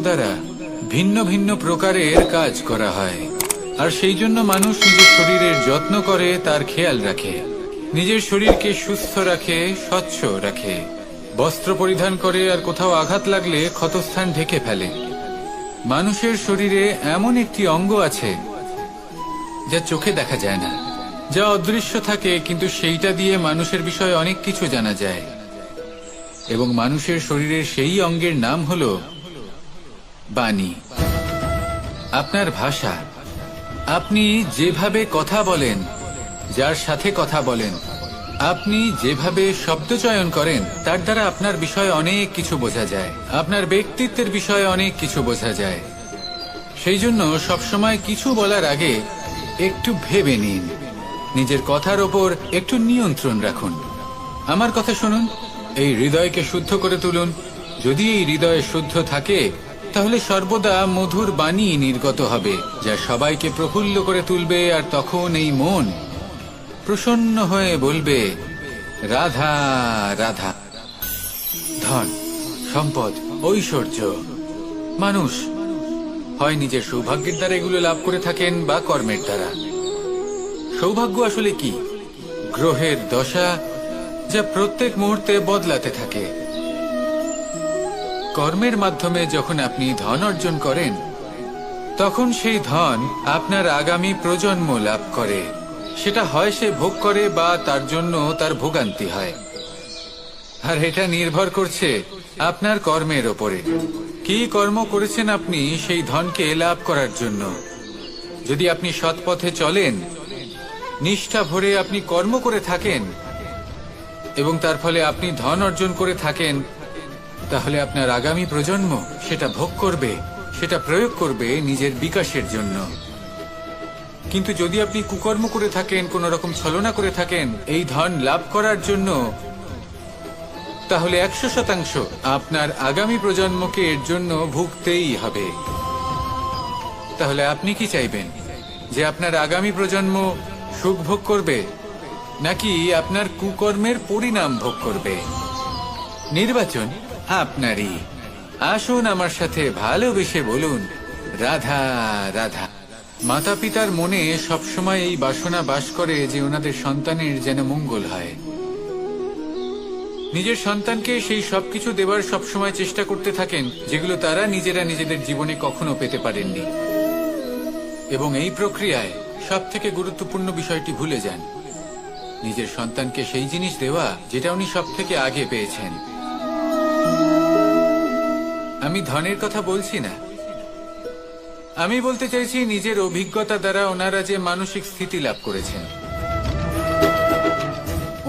দ্বারা ভিন্ন ভিন্ন প্রকারের কাজ করা হয়, আর সেই জন্য মানুষ নিজের শরীরের যত্ন করে, তার খেয়াল রাখে, নিজের শরীরকে সুস্থ রাখে, স্বচ্ছ রাখে, বস্ত্র পরিধান করে, আর কোথাও আঘাত লাগলে ক্ষতস্থান ঢেকে ফেলে। মানুষের শরীরে এমন একটি অঙ্গ আছে যা চোখে দেখা যায় না, যা অদৃশ্য থাকে, কিন্তু সেইটা দিয়ে মানুষের বিষয়ে অনেক কিছু জানা যায়। এবং মানুষের শরীরের সেই অঙ্গের নাম হলো বাণী, আপনার ভাষা। আপনি যেভাবে কথা বলেন, যার সাথে কথা বলেন, আপনি যেভাবে শব্দ চয়ন করেন, তার দ্বারা আপনার বিষয়ে অনেক কিছু বোঝা যায়, আপনার ব্যক্তিত্বের বিষয়ে অনেক কিছু বোঝা যায়। সেই জন্য সবসময় কিছু বলার আগে একটু ভেবে নিন, নিজের কথার ওপর একটু নিয়ন্ত্রণ রাখুন। আমার কথা শুনুন, এই হৃদয়কে শুদ্ধ করে তুলুন। যদি এই হৃদয় শুদ্ধ থাকে, তাহলে সর্বদা মধুর বাণী নির্গত হবে, যা সবাইকে প্রফুল্ল করে তুলবে, আর তখন এই মন প্রসন্ন হয়ে বলবে, রাধা রাধা। ধন, সম্পদ, ঐশ্বর্য, মানুষ হয় নিজের সৌভাগ্যের দ্বারা এগুলো লাভ করে থাকেন বা কর্মের দ্বারা। সৌভাগ্য আসলে কি? গ্রহের দশা, যা প্রত্যেক মুহূর্তে বদলাতে থাকে। কর্মের মাধ্যমে যখন আপনি ধন অর্জন করেন, তখন সেই ধন আপনার আগামী প্রজন্ম লাভ করে। সেটা হয় সে ভোগ করে বা তার জন্য তার ভোগান্তি হয়। আর এটা নির্ভর করছে আপনার কর্মের ওপরে। কি কর্ম করেছেন আপনি সেই ধনকে লাভ করার জন্য? যদি আপনি সৎ পথে চলেন, নিষ্ঠা ভরে আপনি কর্ম করে থাকেন, এবং তার ফলে আপনি ধন অর্জন করে থাকেন, তাহলে আপনার আগামী প্রজন্ম সেটা ভোগ করবে, সেটা প্রয়োগ করবে নিজের বিকাশের জন্য। কিন্তু যদি আপনি কুকর্ম করে থাকেন, কোন রকম ছলনা করে থাকেন এই ধন লাভ করার জন্য, তাহলে 100% আপনার আগামী প্রজন্মকে এর জন্য ভুগতেই হবে। তাহলে আপনি কি চাইবেন? যে আপনার আগামী প্রজন্ম সুখ ভোগ করবে, নাকি আপনার কুকর্মের পরিণাম ভোগ করবে? নির্বাচন আপনারই। আসুন আমার সাথে ভালোবেসে বলুন, রাধা রাধা। মাতা পিতার মনে সবসময় এই বাসনা বাস করে যে ওনাদের সন্তানের যেন মঙ্গল হয়। নিজের সন্তানকে সেই সবকিছু দেবার সবসময় চেষ্টা করতে থাকেন যেগুলো তারা নিজেরা নিজেদের জীবনে কখনো পেতে পারেননি। এবং এই প্রক্রিয়ায় সব থেকে গুরুত্বপূর্ণ বিষয়টি ভুলে যান, নিজের সন্তানকে সেই জিনিস দেওয়া যেটা উনি সব থেকে আগে পেয়েছেন। আমি ধনের কথা বলছি না, আমি বলতে চাইছি নিজের অভিজ্ঞতা দ্বারা ওনারা যে মানসিক স্থিতি লাভ করেছেন,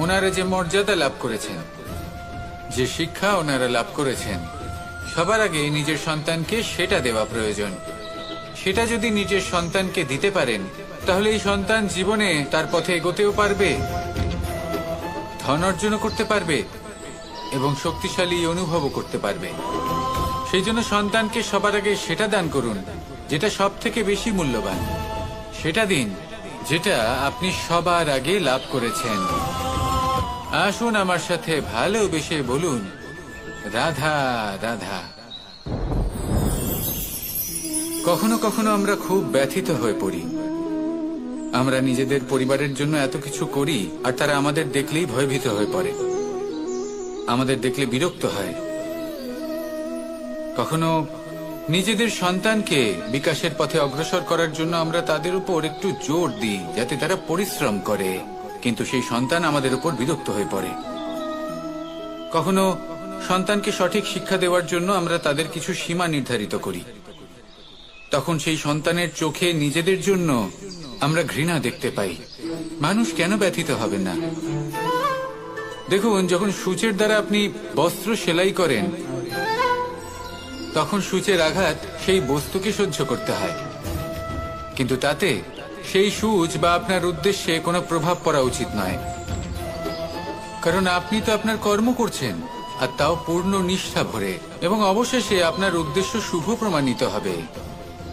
ওনারা যে মর্যাদা লাভ করেছেন, যে শিক্ষা ওনারা লাভ করেছেন, সবার আগে নিজের সন্তানকে সেটা দেওয়া প্রয়োজন। সেটা যদি নিজের সন্তানকে দিতে পারেন, তাহলে এই সন্তান জীবনে তার পথে এগোতেও পারবে, ধন অর্জনও করতে পারবে, এবং শক্তিশালী অনুভবও করতে পারবে। সেই জন্য সন্তানকে সবার আগে সেটা দান করুন যেটা সব থেকে বেশি মূল্যবান। সেটা দিন যেটা আপনি সবার আগে লাভ করেছেন। আসুন আমার সাথে ভালোবেসে বলুন, রাধা রাধা। কখনো কখনো আমরা খুব ব্যথিত হয়ে পড়ি। আমরা নিজেদের পরিবারের জন্য এত কিছু করি, আর তারা আমাদের দেখলেই ভয়ভীত হয়ে পড়ে, আমাদের দেখলে বিরক্ত হয়। কখনো নিজেদের সন্তানকে বিকাশের পথে অগ্রসর করার জন্য আমরা তাদের উপর একটু জোর দিই যাতে তারা পরিশ্রম করে, কিন্তু সেই সন্তান আমাদের উপর বিরক্ত হয়ে পড়ে। কখনো সন্তানকে সঠিক শিক্ষা দেওয়ার জন্য আমরা তাদের কিছু সীমা নির্ধারিত করি, তখন সেই সন্তানের চোখে নিজেদের জন্য আমরা ঘৃণা দেখতে পাই। মানুষ কেন ব্যথিত হবেন না? দেখুন, যখন সূচের দ্বারা আপনি বস্ত্র সেলাই করেন, তখন সূচের আঘাত সেই বস্তুকে সহ্য করতে হয়, কিন্তু তাতে সেই সূচ বা আপনার উদ্দেশ্যে কোনো প্রভাব পড়া উচিত নয়, কারণ আপনি তো আপনার কর্ম করছেন, আর তাও পূর্ণ নিষ্ঠা ভরে, এবং অবশেষে আপনার উদ্দেশ্য শুভ প্রমাণিত হবে।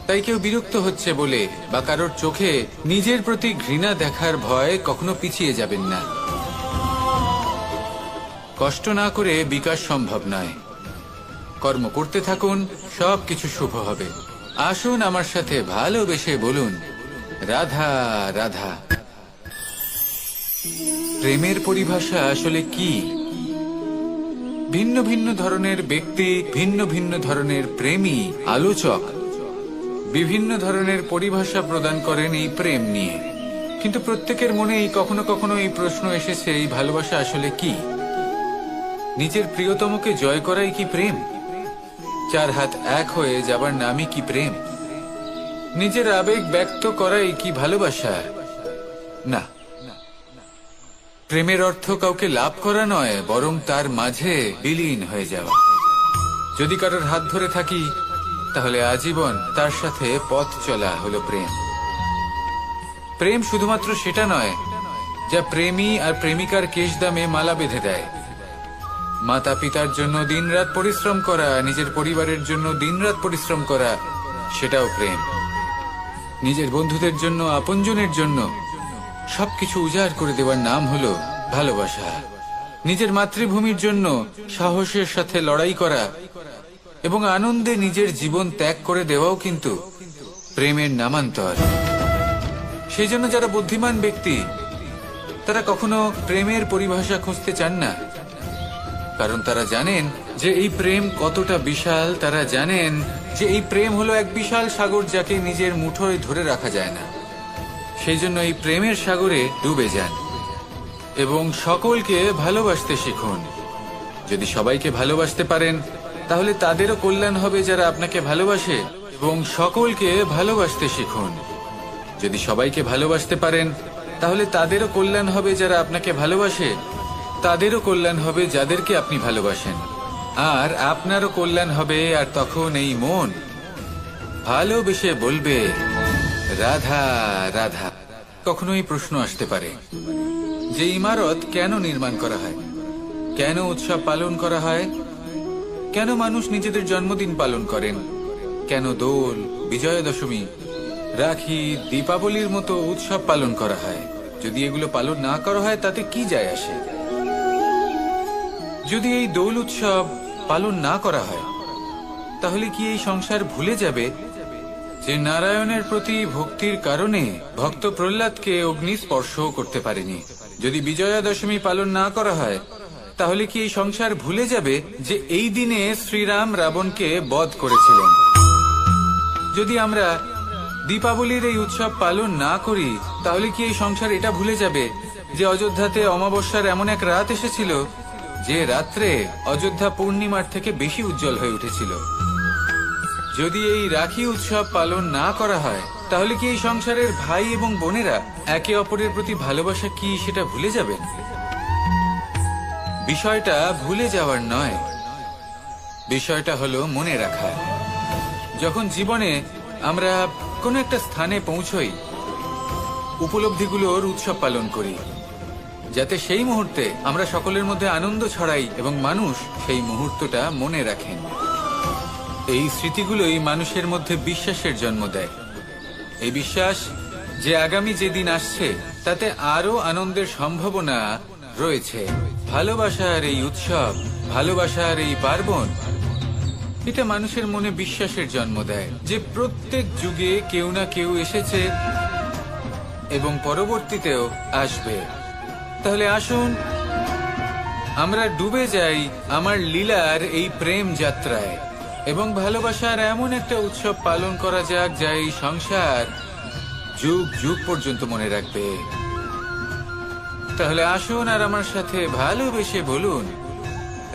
তাই কেউ বিরক্ত হচ্ছে বলে বা কারোর চোখে নিজের প্রতি ঘৃণা দেখার ভয় কখনো পিছিয়ে যাবেন না। কষ্ট না করে বিকাশ সম্ভব নয়, কর্ম করতে থাকুন, সবকিছু শুভ হবে। আসুন আমার সাথে ভালোবেসে বলুন, রাধা রাধা। প্রেমের পরিভাষা আসলে কি? ভিন্ন ভিন্ন ধরনের ব্যক্তি, ভিন্ন ভিন্ন ধরনের প্রেমী, আলোচক বিভিন্ন ধরনের পরিভাষা প্রদান করেন এই প্রেম নিয়ে। কিন্তু প্রত্যেকের মনেই কখনো কখনো এই প্রশ্ন এসেছে, এই ভালোবাসা আসলে কি? নিজের প্রিয়তমকে জয় করাই কি প্রেম? চার হাত এক হয়ে যাবার নামই কি প্রেম? নিজের আবেগ ব্যক্ত করাই কি ভালোবাসা? না, প্রেমের অর্থ কাউকে লাভ করা নয়, বরং তার মাঝে বিলীন হয়ে যাওয়া। যদি কারোর হাত ধরে থাকি, তাহলে আজীবন তার সাথে পথ চলা হলো প্রেম। প্রেম শুধুমাত্র সেটা নয় যা প্রেমী আর প্রেমিকার কেশদামে মালা বেঁধে দেয়। মাতা পিতার জন্য দিনরাত পরিশ্রম করা, নিজের পরিবারের জন্য দিনরাত পরিশ্রম করা, সেটাও প্রেম। নিজের বন্ধুদের জন্য, আপনজনের জন্য সবকিছু উজাড় করে দেওয়ার নাম হলো ভালোবাসা। নিজের মাতৃভূমির জন্য সাহসের সাথে লড়াই করা এবং আনন্দে নিজের জীবন ত্যাগ করে দেওয়াও কিন্তু প্রেমের নামান্তর। সেই জন্য যারা বুদ্ধিমান ব্যক্তি, তারা কখনো প্রেমের পরিভাষা খুঁজতে চান না, কারণ তারা জানেন যে এই প্রেম কতটা বিশাল। তারা জানেন যে এই প্রেম হলো এক বিশাল সাগর, যাকে নিজের মুঠোয় ধরে রাখা যায় না। সেই জন্য এই প্রেমের সাগরে ডুবে যান এবং সকলকে ভালোবাসতে শিখুন। যদি সবাইকে ভালোবাসতে পারেন, তাহলে তাদেরও কল্যাণ হবে যারা আপনাকে ভালোবাসে, এবং সকলকে ভালোবাসতে শিখুন। যদি সবাইকে ভালোবাসতে পারেন, তাহলে তাদেরও কল্যাণ হবে যারা আপনাকে ভালোবাসে, তাদেরও কল্যাণ হবে যাদেরকে আপনি ভালোবাসেন, আর আপনারও কল্যাণ হবে। আর তখন এই মন ভালোবেসে বলবে, রাধা রাধা। কখনো এই প্রশ্ন আসতে পারে যে ইমারত কেন নির্মাণ করা হয়, কেন উৎসব পালন করা হয়, কেন মানুষ নিজেদের জন্মদিন পালন করেন, কেন দোল, বিজয়া দশমী, রাখি, দীপাবলির মতো উৎসব পালন করা হয়? যদি এগুলো পালন না করা হয়, তাতে কি যায় আসে? যদি এই দোল উৎসব পালন না করা হয়, তাহলে কি এই সংসার ভুলে যাবে যে নারায়ণের প্রতি ভক্তির কারণে ভক্ত প্রহ্লাদকে অগ্নি স্পর্শ করতে পারেনি? যদি বিজয়া দশমী পালন না করা হয়, তাহলে কি এই সংসার ভুলে যাবে যে এই দিনে শ্রীরাম রাবণকে বধ করেছিলেন? যদি আমরা দীপাবলির এই উৎসব পালন না করি, তাহলে কি এই সংসার এটা ভুলে যাবে যে অযোধ্যাতে অমাবস্যার এমন এক রাত এসেছিল যে রাত্রে অযোধ্যা পূর্ণিমার থেকে বেশি উজ্জ্বল হয়ে উঠেছিল? যদি এই রাখি উৎসব পালন না করা হয়, তাহলে কি এই সংসারের ভাই এবং বোনেরা একে অপরের প্রতি ভালোবাসা কি সেটা ভুলে যাবেন? বিষয়টা ভুলে যাওয়ার নয়, বিষয়টা হলো মনে রাখা। যখন জীবনে আমরা কোনো একটা স্থানে পৌঁছই, উপলব্ধিগুলোর উৎসব পালন করি, যাতে সেই মুহূর্তে আমরা সকলের মধ্যে আনন্দ ছড়াই এবং মানুষ সেই মুহূর্তটা মনে রাখেন। এই স্মৃতিগুলোই মানুষের মধ্যে বিশ্বাসের জন্ম দেয়। এই বিশ্বাস যে আগামী যেদিন আসছে তাতে আরো আনন্দের সম্ভাবনা রয়েছে। ভালোবাসার এই উৎসব, ভালোবাসার এই পার্বণ, এটা মানুষের মনে বিশ্বাসের জন্ম দেয় যে প্রত্যেক যুগে কেউ না কেউ এসেছে এবং পরবর্তীতেও আসবে। তাহলে আসুন আমরা ডুবে যাই আমার লীলার এই প্রেম যাত্রায় এবং ভালোবাসার এমন একটা উৎসব পালন করা যাক যা এই সংসার যুগ যুগ পর্যন্ত মনে রাখবে। তাহলে আসুন আর আমার সাথে ভালোবেসে বলুন,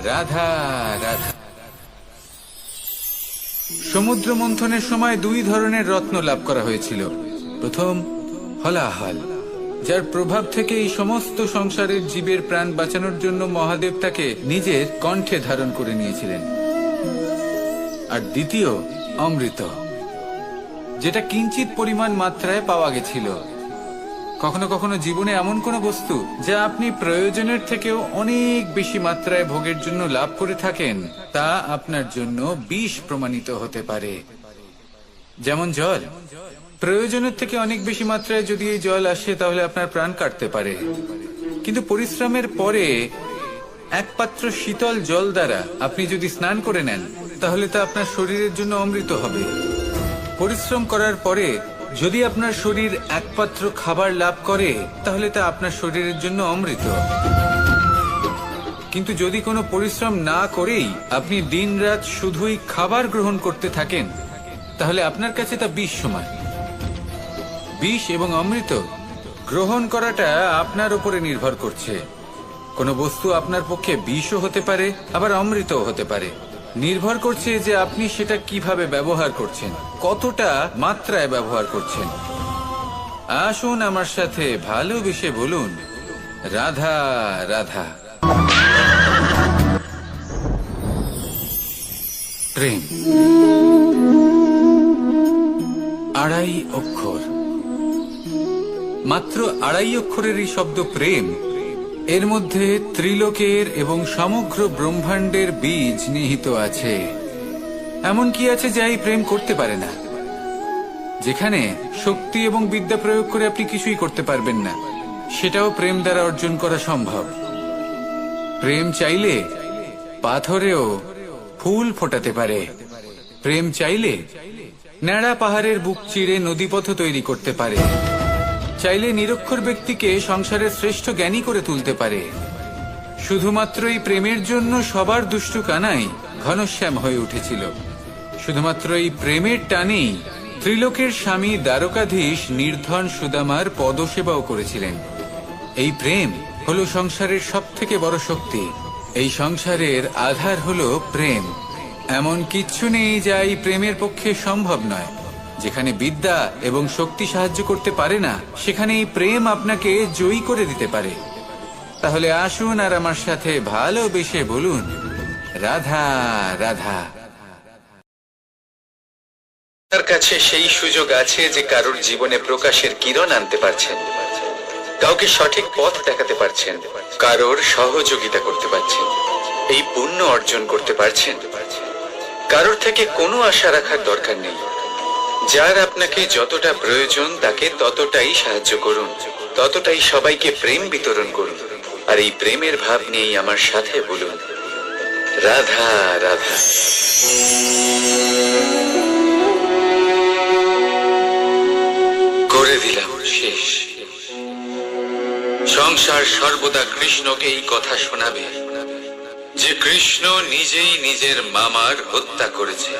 রাধা রাধা। সমুদ্র মন্থনের সময় দুই ধরনের রত্ন লাভ করা হয়েছিল। প্রথম হলাহল, যার প্রভাব থেকে এই সমস্ত সংসারের জীবের প্রাণ বাঁচানোর জন্য মহাদেব তাকে নিজের কণ্ঠে ধারণ করে নিয়েছিলেন। আর দ্বিতীয় অমৃত, যেটা কিঞ্চিত পরিমাণ মাত্রায় পাওয়া গেছিল। কখনো কখনো জীবনে এমন কোনো বস্তু যা আপনি প্রয়োজনের থেকেও অনেক বেশি মাত্রায় ভোগের জন্য লাভ করে থাকেন, তা আপনার জন্য বিষ প্রমাণিত হতে পারে। যেমন জল, প্রয়োজনের থেকে অনেক বেশি মাত্রায় যদি এই জল আসে তাহলে আপনার প্রাণ কাটতে পারে। কিন্তু পরিশ্রমের পরে এক পাত্র শীতল জল দ্বারা আপনি যদি স্নান করে নেন, তাহলে তা আপনার শরীরের জন্য অমৃত হবে। পরিশ্রম করার পরে যদি আপনার শরীর এক পাত্র খাবার লাভ করে তাহলে তা আপনার শরীরের জন্য অমৃত। কিন্তু যদি কোনো পরিশ্রম না করেই আপনি দিনরাত শুধুই খাবার গ্রহণ করতে থাকেন তাহলে আপনার কাছে তা বিষ সমান। বিষ এবং অমৃত গ্রহণ করাটা আপনার উপরে নির্ভর করছে। কোনো বস্তু আপনার পক্ষে বিষও হতে পারে, আবার অমৃতও হতে পারে। নির্ভর করছে যে আপনি সেটা কিভাবে ব্যবহার করছেন, কতটা মাত্রায় ব্যবহার করছেন। আসুন আমার সাথে ভালোবেসে বলুন, রাধা রাধা। প্রেম 2.5 অক্ষর, মাত্র 2.5 অক্ষরের এই শব্দ প্রেম, এর মধ্যে ত্রিলোকের এবং সমগ্র ব্রহ্মাণ্ডের বীজ নিহিত আছে। এমন কি আছে যা এই প্রেম করতে পারে না? যেখানে শক্তি এবং বিদ্যা প্রয়োগ করে আপনি কিছুই করতে পারবেন না, সেটাও প্রেম দ্বারা অর্জন করা সম্ভব। প্রেম চাইলে পাথরেও ফুল ফোটাতে পারে। প্রেম চাইলে ন্যাড়া পাহাড়ের বুক চিরে নদীপথ তৈরি করতে পারে। চাইলে নিরক্ষর ব্যক্তিকে সংসারের শ্রেষ্ঠ জ্ঞানী করে তুলতে পারে। শুধুমাত্র এই প্রেমের জন্য সবার দুষ্টু কানাই ঘনশ্যাম হয়ে উঠেছিল। শুধুমাত্র এই প্রেমের টানেই ত্রিলোকের স্বামী দ্বারকাধীশ নির্ধন সুদামার পদসেবাও করেছিলেন। এই প্রেম হলো সংসারের সবথেকে বড় শক্তি। এই সংসারের আধার হলো প্রেম। এমন কিচ্ছু নেই যা এই প্রেমের পক্ষে সম্ভব নয়। যেখানে বিদ্যা এবং শক্তি সাহায্য করতে পারে না, সেখানে এই প্রেম আপনাকে জয়ী করে দিতে পারে। তাহলে আসুন আর আমার সাথে ভালোবেসে বলুন, রাধা রাধা। তার কাছে সেই সুযোগ আছে যে কারোর জীবনে প্রকাশের কিরণ আনতে পারছেন, কাউকে সঠিক পথ দেখাতে পারছেন, কারোর সহযোগিতা করতে পারছেন, এই পুণ্য অর্জন করতে পারছেন। কারোর থেকে কোনো আশা রাখার দরকার নেই। যার আপনাকে যতটা প্রয়োজন তাকে ততটাই সাহায্য করুন, ততটাই সবাইকে প্রেম বিতরণ করুন। আর এই প্রেমের ভাব নিয়েই আমার সাথে বলুন, রাধা রাধা। করে দিলাম শেষ। সংসার সর্বদা কৃষ্ণকে এই কথা শোনাবে যে কৃষ্ণ নিজেই নিজের মামার হত্যা করেছে।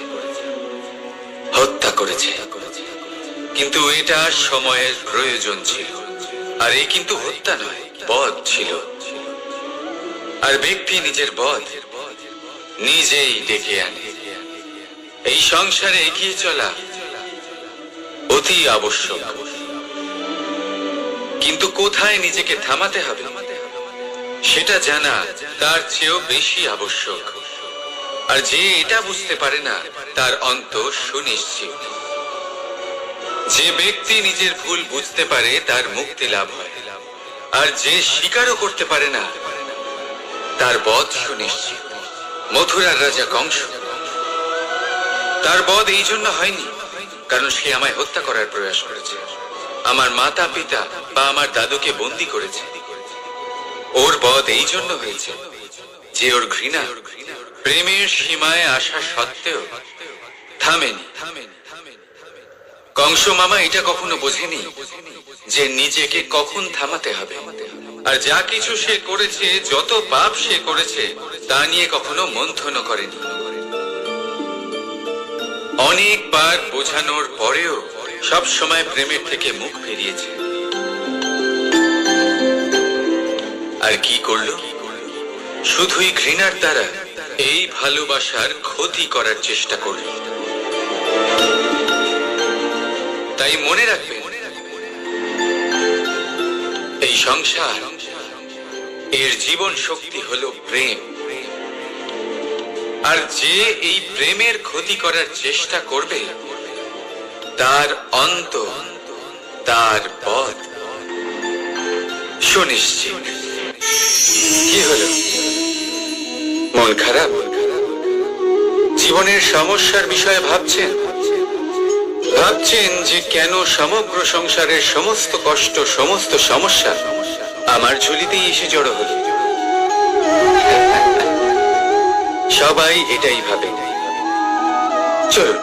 কিন্তু এটা সময়ের প্রয়োজন ছিল। আর এই কিন্তু হত্যা নয়, বধ ছিল। আর ব্যক্তি নিজের বধ নিজেই ডেকে আনে। এই সংসারে এগিয়ে চলা অতি আবশ্যক, কিন্তু কোথায় নিজেকে থামাতে হবে সেটা জানা তার চেয়েও বেশি আবশ্যক। আর যে এটা বুঝতে পারে না তার অন্ত সুনিশ্চিত। যে ব্যক্তি নিজের ভুল বুঝতে পারে তার মুক্তি লাভ হয়, আর যে স্বীকারও করতে পারে না তার বধ সুনিশ্চিত। মথুরার রাজা কংস, তার বধ এই জন্য হয়নি কারণ সে আমায় হত্যা করার প্রয়াস করেছে, আমার মাতা পিতা বা আমার দাদুকে বন্দী করেছে। ওর বধ এই জন্য হয়েছে যে ওর ঘৃণা প্রেমের সীমায় আসা সত্ত্বেও থামেনি। কংস মামা এটা কখনো বোঝেনি যে নিজেকে কখন থামাতে হবে। আর যা কিছু সে করেছে, যত পাপ সে করেছে, তা নিয়ে কখনো মন্থন করেনি। অনেকবার বোঝানোর পরেও সব সময় প্রেমের থেকে মুখ ফিরিয়েছে। আর কি করলো? শুধুই ঘৃণার দ্বারা এই ভালোবাসার ক্ষতি করার চেষ্টা করল। তাই মনে রাখবেন, এই সংসার এর জীবন শক্তি হলো প্রেম। আর যে এই প্রেমের ক্ষতি করার চেষ্টা করবে তার অন্ত, তার পথ সুনিশ্চিত। কি হলো? মন খারাপ? জীবনের সমস্যার বিষয়ে ভাবছেন যে কেন সমগ্র সংসারের সমস্ত কষ্ট, সমস্ত সমস্যা আমার ঝুলিতেই এসে জড়ো হল। সবাই এটাই ভাবে, চলুন,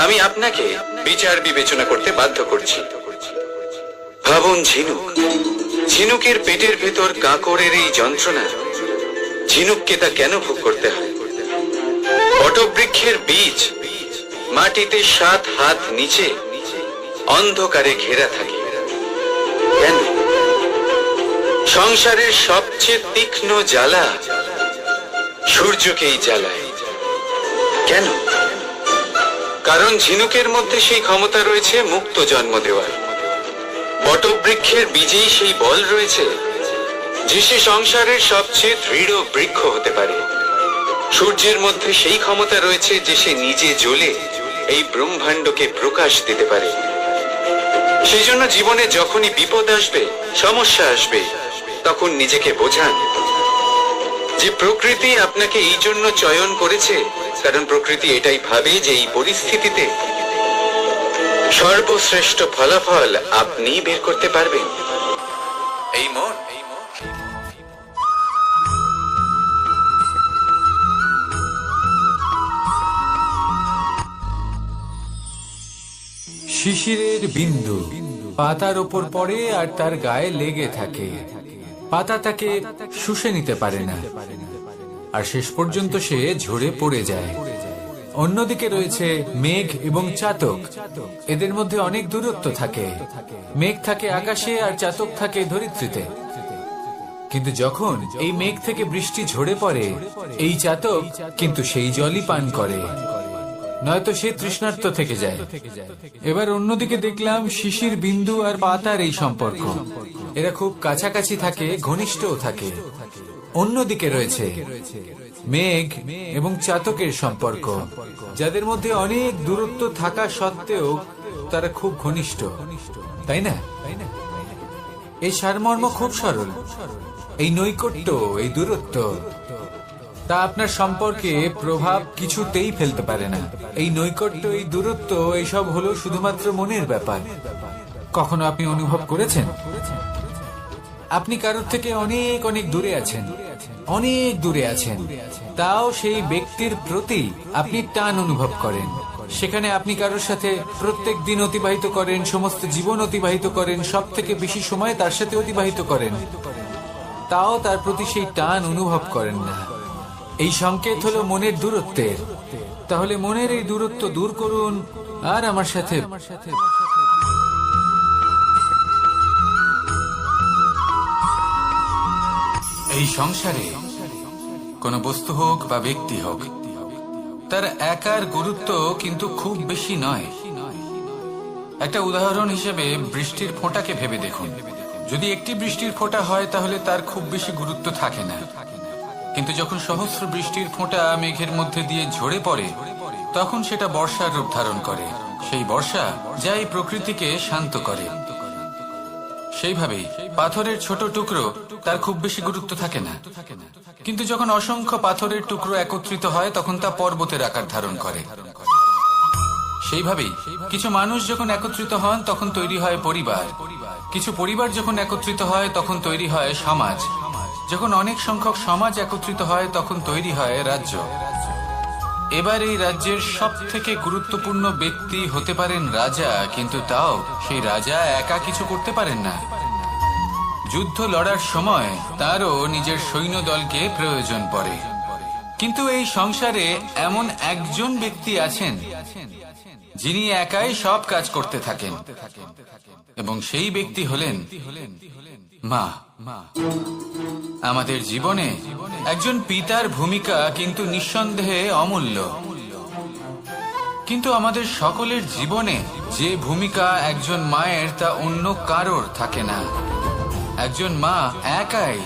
আমি আপনাকে বিচার বিবেচনা করতে বাধ্য করছি। ভাবুন ঝিনুক, ঝিনুকের পেটের ভেতর কাঁকড়ের এই যন্ত্রণা, ঝিনুককে তা কেন ভোগ করতে হয়? বটবৃক্ষের বীজ মাটিতে 7 হাত নিচে অন্ধকারে ঘেরা থাকে কেন? সংসারের সবচেয়ে তীক্ষ্ণ জ্বালা সূর্যকেই জ্বালায় কেন? কারণ ঝিনুকের মধ্যে সেই ক্ষমতা রয়েছে মুক্ত জন্ম দেওয়ার। বটবৃক্ষের বীজেই সেই বল রয়েছে যে সে সংসারের সবচেয়ে দৃঢ় বৃক্ষ হতে পারে। সূর্যের মধ্যে সেই ক্ষমতা রয়েছে যে সে নিজে জ্বলে এই ব্রহ্মাণ্ডকে প্রকাশ দিতে পারে। সেই জন্য জীবনে যখনই বিপদ আসবে, সমস্যা আসবে, তখন নিজেকে বোঝান যে প্রকৃতি আপনাকে এই জন্য চয়ন করেছে, কারণ প্রকৃতি এটাই ভাবে যে এই পরিস্থিতিতে সর্বশ্রেষ্ঠ ফলাফল আপনি বের করতে পারবেন। এই মন শিশিরের বিন্দু পাতার ওপর পড়ে আর তার গায়ে লেগে থাকে। পাতা তাকে শুষে নিতে পারে না, আর শেষ পর্যন্ত সে ঝরে পড়ে যায়। অন্যদিকে রয়েছে মেঘ এবং চাতক। এদের মধ্যে অনেক দূরত্ব থাকে। মেঘ থাকে আকাশে আর চাতক থাকে ধরিত্রীতে। কিন্তু যখন এই মেঘ থেকে বৃষ্টি ঝরে পড়ে, এই চাতক কিন্তু সেই জলই পান করে, নয়তো সে তৃষ্ণার্ত থেকে যায়। এবার অন্যদিকে দেখলাম শিশির বিন্দু আর পাতার এই সম্পর্ক। এরা খুব কাছাকাছি থাকে, ঘনিষ্ঠও থাকে। অন্যদিকে রয়েছে মেঘ এবং চাতকের সম্পর্ক, যাদের মধ্যে অনেক দূরত্ব থাকা সত্ত্বেও তারা খুব ঘনিষ্ঠ, তাই না? এই সারমর্ম খুব সরল। এই নৈকট্য, এই দূরত্ব, তা আপনার সম্পর্কে প্রভাব কিছুতেই ফেলতে পারে না। এই নৈকট্য, এই দূরত্ব, এইসব হলো শুধুমাত্র মনের ব্যাপার। কখনো আপনি অনুভব করেছেন আপনি কারোর থেকে অনেক অনেক দূরে আছেন, অনেক দূরে আছেন, তাও সেই ব্যক্তির প্রতি আপনি টান অনুভব করেন। সেখানে আপনি কারোর সাথে প্রত্যেক দিন অতিবাহিত করেন, সমস্ত জীবন অতিবাহিত করেন, সব থেকে বেশি সময় তার সাথে অতিবাহিত করেন, তাও তার প্রতি সেই টান অনুভব করেন না। এই সংকেত হলো মনের দূরত্বের। তাহলে মনের এই দূরত্ব দূর করুন আর আমার সাথে। এই সংসারে কোন বস্তু হোক বা ব্যক্তি হোক, তার একার গুরুত্ব কিন্তু খুব বেশি নয়। একটা উদাহরণ হিসেবে বৃষ্টির ফোঁটাকে ভেবে দেখুন। যদি একটি বৃষ্টির ফোঁটা হয় তাহলে তার খুব বেশি গুরুত্ব থাকে না, কিন্তু যখন সহস্র বৃষ্টির ফোঁটা মেঘের মধ্যে দিয়ে ঝরে পড়ে, তখন সেটা বর্ষার রূপ ধারণ করে। সেই বর্ষা যা এই প্রকৃতিকে শান্ত করে। সেইভাবেই পাথরের ছোট টুকরো, তার খুব বেশি গুরুত্ব থাকে না, কিন্তু যখন অসংখ্য পাথরের টুকরো একত্রিত হয় তখন তা পর্বতের আকার ধারণ করে। সেইভাবেই কিছু মানুষ যখন একত্রিত হন তখন তৈরি হয় পরিবার। কিছু পরিবার যখন একত্রিত হয় তখন তৈরি হয় সমাজ। যখন অনেক সংখ্যক সমাজ একত্রিত হয় তখন তৈরি হয় রাজ্য। এবার এই রাজ্যের সব থেকে গুরুত্বপূর্ণ ব্যক্তি হতে পারেন রাজা, কিন্তু তাও সেই রাজা একা কিছু করতে পারেন না। যুদ্ধ লড়ার সময় তারও নিজের সৈন্যদলকে প্রয়োজন পড়ে। কিন্তু এই সংসারে এমন একজন ব্যক্তি আছেন যিনি একাই সব কাজ করতে থাকেন, এবং সেই ব্যক্তি হলেন মা। আমাদের জীবনে একজন পিতার ভূমিকা কিন্তু নিঃসন্দেহে অমূল্য, কিন্তু আমাদের সকলের জীবনে যে ভূমিকা একজন মায়ের তা অন্য কারোর থাকে না। একজন মা একাই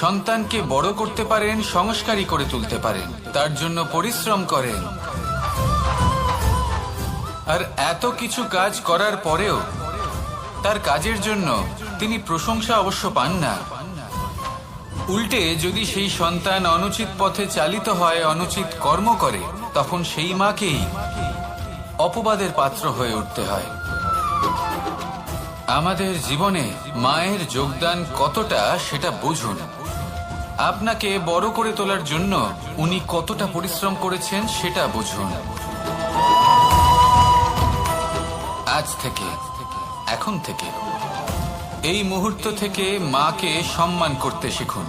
সন্তানকে বড় করতে পারেন, সংস্কারী করে তুলতে পারেন, তার জন্য পরিশ্রম করেন। আর এত কিছু কাজ করার পরেও তার কাজের জন্য তিনি প্রশংসা অবশ্য পান না। উল্টে যদি সেই সন্তান অনুচিত পথে চালিত হয়, অনুচিত কর্ম করে, তখন সেই মাকেই অপবাদের পাত্র হয়ে উঠতে হয়। আমাদের জীবনে মায়ের যোগদান কতটা সেটা বুঝুন। আপনাকে বড় করে তোলার জন্য উনি কতটা পরিশ্রম করেছেন সেটা বুঝুন। আজ থেকে, এখন থেকে, এই মুহূর্ত থেকে মাকে সম্মান করতে শিখুন।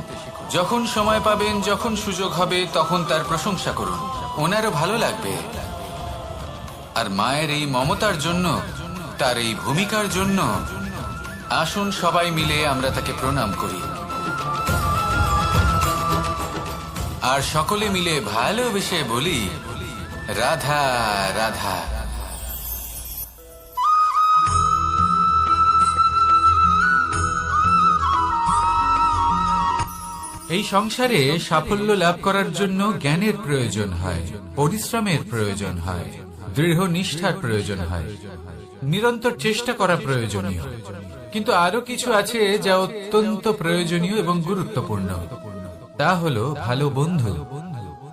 যখন সময় পাবেন, যখন সুযোগ হবে, তখন তার প্রশংসা করুন। ওনারও ভালো লাগবে। আর মায়ের এই মমতার জন্য, তার এই ভূমিকার জন্য আসুন সবাই মিলে আমরা তাকে প্রণাম করি, আর সকলে মিলে ভালোবেসে বলি, রাধা রাধা। এই সংসারে সাফল্য লাভ করার জন্য জ্ঞানের প্রয়োজন হয়, পরিশ্রমের প্রয়োজন হয়, দৃঢ় নিষ্ঠার প্রয়োজন হয়, নিরন্তর চেষ্টা করা প্রয়োজনীয়। কিন্তু আরো কিছু আছে যা অত্যন্ত প্রয়োজনীয় এবং গুরুত্বপূর্ণ। তা হলো ভালো বন্ধু।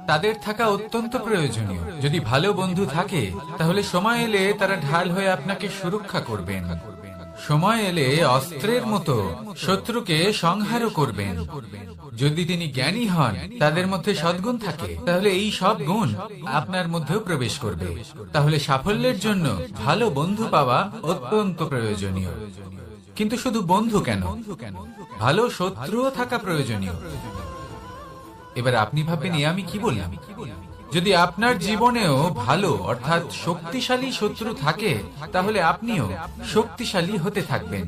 তাদের থাকা অত্যন্ত প্রয়োজনীয়। যদি ভালো বন্ধু থাকে, তাহলে সময় এলে তারা ঢাল হয়ে আপনাকে সুরক্ষা করবেন। সময় এলে অস্ত্রের মতো শত্রুকে সংহারও করবেন। যদি তিনি জ্ঞানী হন, তাদের মধ্যে সদ্গুণ থাকে, তাহলে এই সব গুণ আপনার মধ্যেও প্রবেশ করবে। তাহলে সাফল্যের জন্য ভালো বন্ধু পাওয়া অত্যন্ত প্রয়োজনীয়। কিন্তু শুধু বন্ধু কেন, ভালো শত্রুও থাকা প্রয়োজনীয়। এবার আপনি ভাববেন, আমি কি বললাম? যদি আপনার জীবনেও ভালো অর্থাৎ শক্তিশালী শত্রু থাকে, তাহলে আপনিও শক্তিশালী হতে থাকবেন।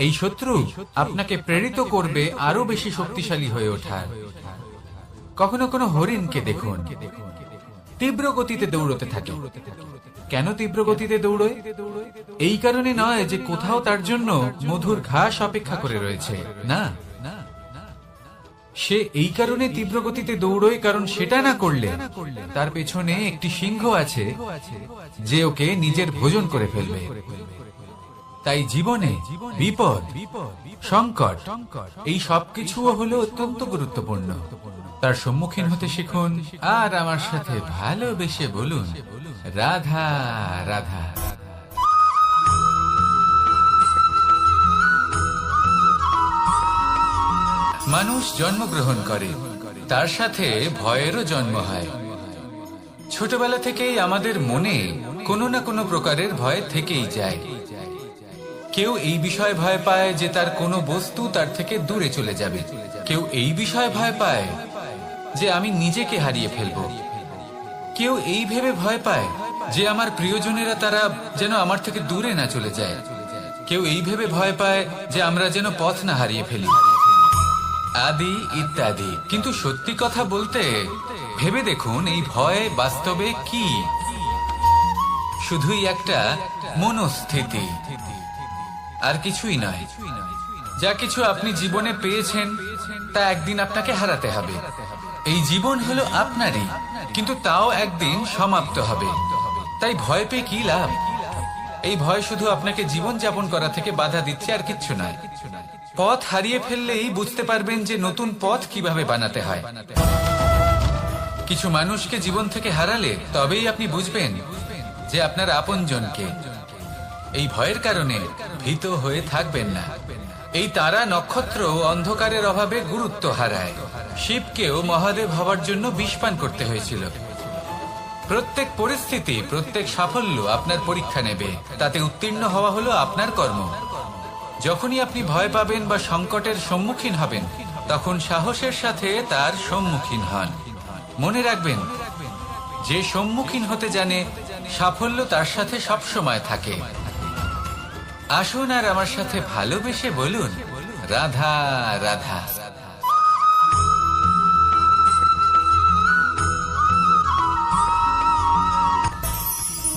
এই শত্রু আপনাকে প্রেরিত করবে আরো বেশি শক্তিশালী হয়ে ওঠার। কখনো কোনো হরিণকে দেখুন, তীব্র গতিতে দৌড়তে থাকে। কেন তীব্র গতিতে দৌড়য়? এই কারণে নয় যে কোথাও তার জন্য মধুর ঘাস অপেক্ষা করে রয়েছে, না। সে এই কারণে তীব্র গতিতে দৌড়য় কারণ সেটা না করলে তার পেছনে একটি সিংহ আছে যে ওকে নিজের ভোজন করে ফেলবে। তাই জীবনে বিপদ, সংকট, এই সবকিছুও হলো অত্যন্ত গুরুত্বপূর্ণ। তার সম্মুখীন হতে শিখুন, আর আমার সাথে ভালোবেসে বলুন, রাধা রাধা। মানুষ জন্মগ্রহণ করে, তার সাথে ভয়েরও জন্ম হয়। ছোটবেলা থেকেই আমাদের মনে কোনো না কোনো প্রকারের ভয় থেকেই যায়। কেউ এই বিষয়ে ভয় পায় যে তার কোনো বস্তু তার থেকে দূরে চলে যাবে। কেউ এই বিষয়ে ভয় পায় যে আমি নিজেকে হারিয়ে ফেলবো। কেউ এই ভেবে ভয় পায় যে আমার প্রিয়জনেরা তারা যেন আমার থেকে দূরে না চলে যায়। কেউ এই ভেবে ভয় পায় যে আমরা যেন পথ না হারিয়ে ফেলি, আদি ইত্যাদি। কিন্তু সত্যি কথা বলতে, ভেবে দেখুন এই ভয় বাস্তবে কি? শুধুই একটা মনস্থিতি, আর কিছুই নয়। যা কিছু আপনি জীবনে পেয়েছেন তা একদিন আপনাকে হারাতে হবে। এই জীবন হলো আপনারই, কিন্তু তাও একদিন সমাপ্ত হবে। তাই ভয় পেয়ে কি লাভ? এই ভয় শুধু আপনাকে জীবন যাপন করা থেকে বাধা দিচ্ছে, আর কিচ্ছু নয়। পথ হারিয়ে ফেললেই বুঝতে পারবেন যে নতুন পথ কিভাবে বানাতে হয়। কিছু মানুষকে জীবন থেকে হারালে তবেই আপনি বুঝবেন যে আপনার আপনজনকে। এই ভয়ের কারণে ভীত হয়ে থাকবেন না। এই তারা নক্ষত্র অন্ধকারের অভাবে গুরুত্ব হারায়। শিবকেও মহাদেব হওয়ার জন্য বিষ পান করতে হয়েছিল। প্রত্যেক পরিস্থিতি, প্রত্যেক সাফল্য আপনার পরীক্ষা নেবে। তাতে উত্তীর্ণ হওয়া হলো আপনার কর্ম। যখনই আপনি ভয় পাবেন বা সংকটের সম্মুখীন হবেন, তখন সাহসের সাথে তার সম্মুখীন হন। মনে রাখবেন, যে সম্মুখীন হতে জানে, সাফল্য তার সাথে সবসময় থাকে। আসুন আর আমার সাথে ভালোবেসে বলুন, রাধা রাধা।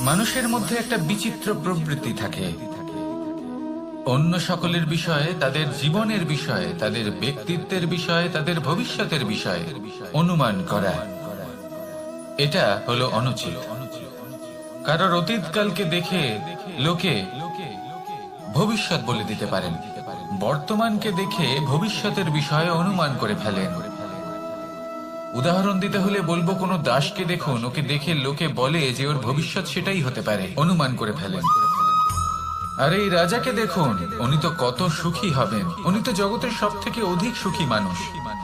মানুষের মধ্যে একটা বিচিত্র প্রবৃত্তি থাকে, অন্য সকলের বিষয়ে, তাদের জীবনের বিষয়ে, তাদের ব্যক্তিত্বের বিষয়ে, তাদের ভবিষ্যতের বিষয়ে অনুমান করা। এটা হলো অনুচিত। কারোর অতীতকালকে দেখে লোকে ভবিষ্যৎ বলে দিতে পারেন, বর্তমানকে দেখে ভবিষ্যতের বিষয়ে অনুমান করে ফেলেন। উদাহরণ দিতে হলে বলবো, কোনো দাসকে দেখুন, ওকে দেখে লোকে বলে যে ওর ভবিষ্যৎ সেটাই হতে পারে, অনুমান করে ফেলেন। আর এই রাজাকে দেখুন, উনি তো কত সুখী হবেন, উনি তো জগতের সব থেকে অধিক সুখী মানুষ,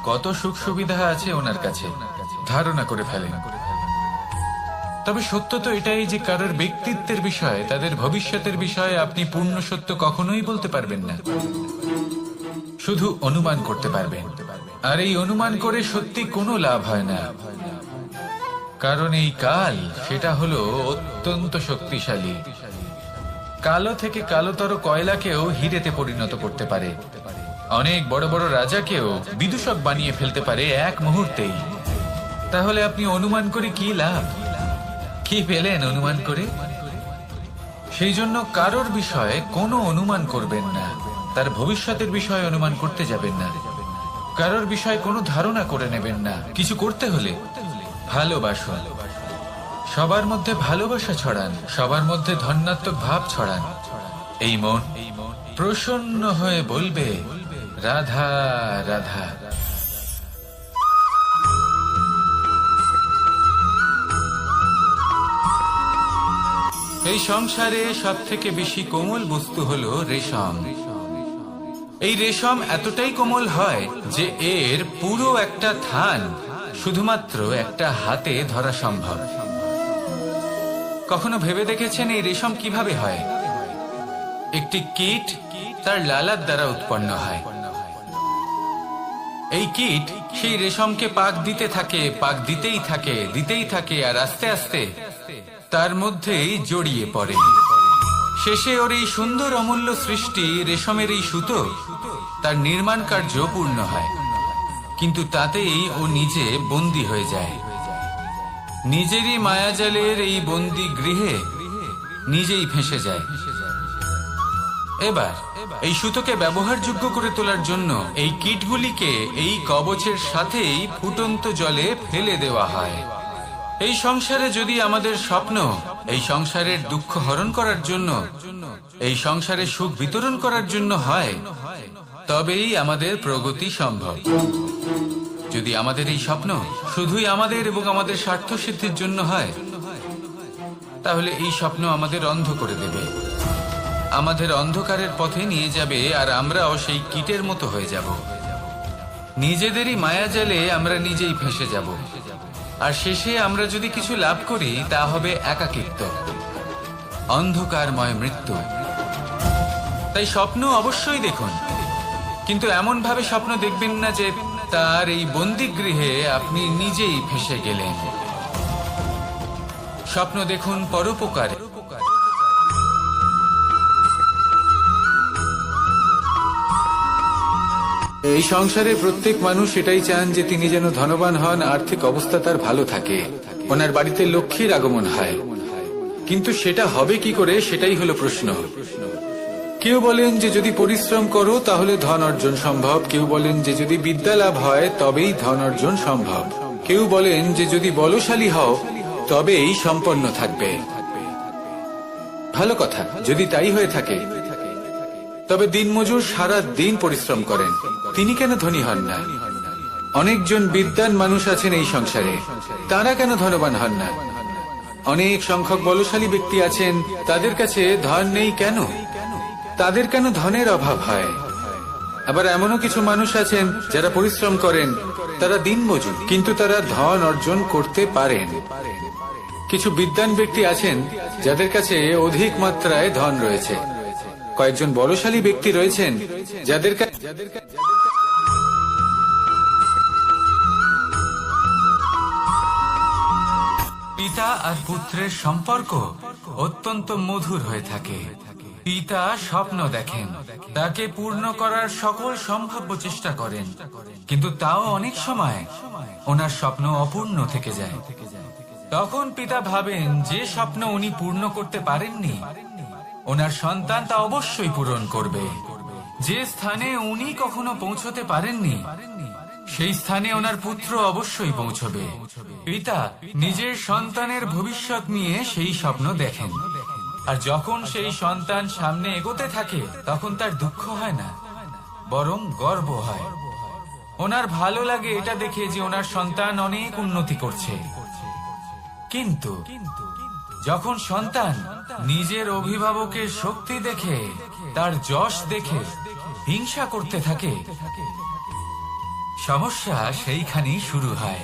কত সুখ সুবিধা আছে ওনার কাছে, ধারণা করে ফেলেন। তবে সত্য তো এটাই যে কারোর ব্যক্তিত্বের বিষয়ে, তাদের ভবিষ্যতের বিষয়ে আপনি পূর্ণ সত্য কখনোই বলতে পারবেন না, শুধু অনুমান করতে পারবেন। আর এই অনুমান করে সত্যি কোনো লাভ হয় না, কারণ এই কাল সেটা হলো অত্যন্ত শক্তিশালী। কালো থেকে কালোতর কয়লাকেও হিরেতে পরিণত করতে পারে, অনেক বড় বড় রাজাকেও বিদূষক বানিয়ে ফেলতে পারে এক মুহূর্তেই। তাহলে আপনি অনুমান করে কি লাভ? কি পেলেন অনুমান করে? সেই জন্য কারোর বিষয়ে কোনো অনুমান করবেন না, তার ভবিষ্যতের বিষয়ে অনুমান করতে যাবেন না, কারোর বিষয়ে কোনো ধারণা করে নেবেন না। কিছু করতে হলে ভালোবাসুন, সবার মধ্যে ভালোবাসা ছড়ান, সবার মধ্যে ধন্যাত্মক ভাব ছড়ান। এই মন প্রসন্ন হয়ে বলবে রাধা রাধা। এই সংসারে সব থেকে বেশি কোমল বস্তু হলো রেশম। এই রেশম এতটাই কোমল হয় যে এর পুরো একটা থান শুধুমাত্র একটা হাতে ধরা সম্ভব। কখনো ভেবে দেখেছেন এই রেশম কিভাবে হয়? একটি কীট তার লালার দ্বারা উৎপন্ন হয়। এই কীট সেই রেশমকে পাক দিতে থাকে, পাক দিতেই থাকে, আর আস্তে আস্তে তার মধ্যেই জড়িয়ে পড়ে। শেষে ওর এই সুন্দর অমূল্য সৃষ্টি রেশমের এই সুতো, তার নির্মাণ কার্য পূর্ণ হয়, কিন্তু তাতেই ও নিজে বন্দী হয়ে যায়। নিজেরই মায়াজালের এই বন্দী গৃহে নিজেই ফেঁসে যায়। এবার এই সুতোকে ব্যবহারযোগ্য করে তোলার জন্য এই কীটগুলিকে এই কবচের সাথেই ফুটন্ত জলে ফেলে দেওয়া হয়। এই সংসারে যদি আমাদের স্বপ্ন এই সংসারের দুঃখ হরণ করার জন্য, এই সংসারে সুখ বিতরণ করার জন্য হয়, তবেই আমাদের প্রগতি সম্ভব। যদি আমাদের এই স্বপ্ন শুধুই আমাদের এবং আমাদের স্বার্থ সিদ্ধির জন্য হয়, তাহলে এই স্বপ্ন আমাদের অন্ধ করে দেবে, আমাদের অন্ধকারের পথে নিয়ে যাবে, আর আমরাও সেই কীটের মতো হয়ে যাব। নিজেদেরই মায়াজালে আমরা নিজেই ফেঁসে যাব, আর শেষে আমরা যদি কিছু লাভ করি তা হবে একাকিত্ব, অন্ধকারময় মৃত্যু। তাই স্বপ্ন অবশ্যই দেখুন, কিন্তু এমন ভাবে স্বপ্ন দেখবেন না যে তার এই বন্দিগৃহে আপনি নিজেই ফেঁসে গেলেন। স্বপ্ন দেখুন পরোপকারে। এই সংসারে প্রত্যেক মানুষ এটাই চান যে তিনি যেন ধনবান হন, আর্থিক অবস্থা তার ভালো থাকে, ওনার বাড়িতে লক্ষ্মীর আগমন হয়। কিন্তু সেটা হবে কি করে, সেটাই হলো প্রশ্ন। কেউ বলেন যে যদি পরিশ্রম করো তাহলে ধন অর্জন সম্ভব, কেউ বলেন যে যদি বিদ্যা লাভ হয় তবেই ধন অর্জন সম্ভব, কেউ বলেন যে যদি বলশালী হও তবেই সম্পন্ন থাকবে। ভালো কথা, যদি তাই হয়ে থাকে, তবে দিনমজুর সারা দিন পরিশ্রম করেন, তিনি কেন ধনী হন না? অনেকজন বিদ্বান মানুষ আছেন এই সংসারে, তারা কেন ধনবান হন না? অনেক সংখ্যক বলশালী ব্যক্তি আছেন, তাদের কাছে ধন নেই কেন? তাদের কেন ধনের অভাব হয়? আবার এমনও কিছু মানুষ আছেন যারা পরিশ্রম করেন, তারা দিনমজুর, কিন্তু তারা ধন অর্জন করতে পারেন। কিছু বিদ্বান ব্যক্তি আছেন যাদের কাছে অধিক মাত্রায় ধন রয়েছে, কয়েকজন বলশালী ব্যক্তি রয়েছেন যাদের পিতা আর পুত্রের সম্পর্ক অত্যন্ত মধুর হয়ে থাকে। পিতা স্বপ্ন দেখেন, তাকে পূর্ণ করার সকল সম্ভাব্য চেষ্টা করেন, কিন্তু তাও অনেক সময় ওনার স্বপ্ন অপূর্ণ থেকে যায়। তখন পিতা ভাবেন যে স্বপ্ন উনি পূর্ণ করতে পারেননি, ওনার সন্তান তা অবশ্যই পূরণ করবে। যে স্থানে উনি কখনো পৌঁছতে পারেননি, সেই স্থানে ওনার পুত্র অবশ্যই পৌঁছবে। পিতা নিজের সন্তানের ভবিষ্যৎ নিয়ে সেই স্বপ্ন দেখেন, আর যখন সেই সন্তান সামনে এগোতে থাকে তখন তার দুঃখ হয় না, বরং গর্ব হয়। ওনার ভালো লাগে এটা দেখে যে ওনার সন্তান অনেক উন্নতি করছে। কিন্তু যখন সন্তান নিজের অভিভাবকের শক্তি দেখে, তার যশ দেখে হিংসা করতে থাকে, সমস্যা সেইখানেই শুরু হয়।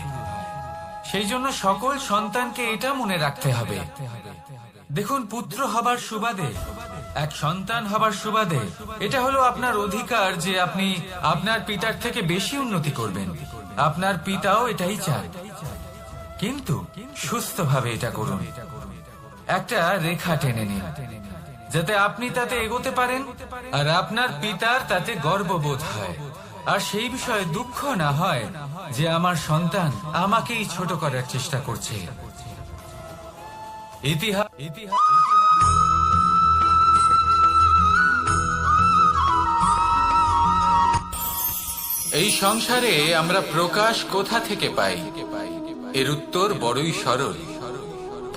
সেই জন্য সকল সন্তানকে এটা মনে রাখতে হবে। দেখুন, পুত্র হবার সুবাদে, এক সন্তান হবার সুবাদে এটা হলো আপনার অধিকার যে আপনি আপনার পিতার থেকে বেশি উন্নতি করবেন। আপনার পিতাও এটাই চান, কিন্তু সুস্থভাবে এটা করুন। একটা রেখা টেনে নিন যাতে আপনি তাতে এগোতে পারেন আর আপনার পিতার তাতে গর্ববোধ হয়, আর সেই বিষয়ে দুঃখ না হয় যে আমার সন্তান আমাকেই ছোট করার চেষ্টা করছে। এই সংসারে আমরা প্রকাশ কোথা থেকে পাই? এর উত্তর বড়ই সরল।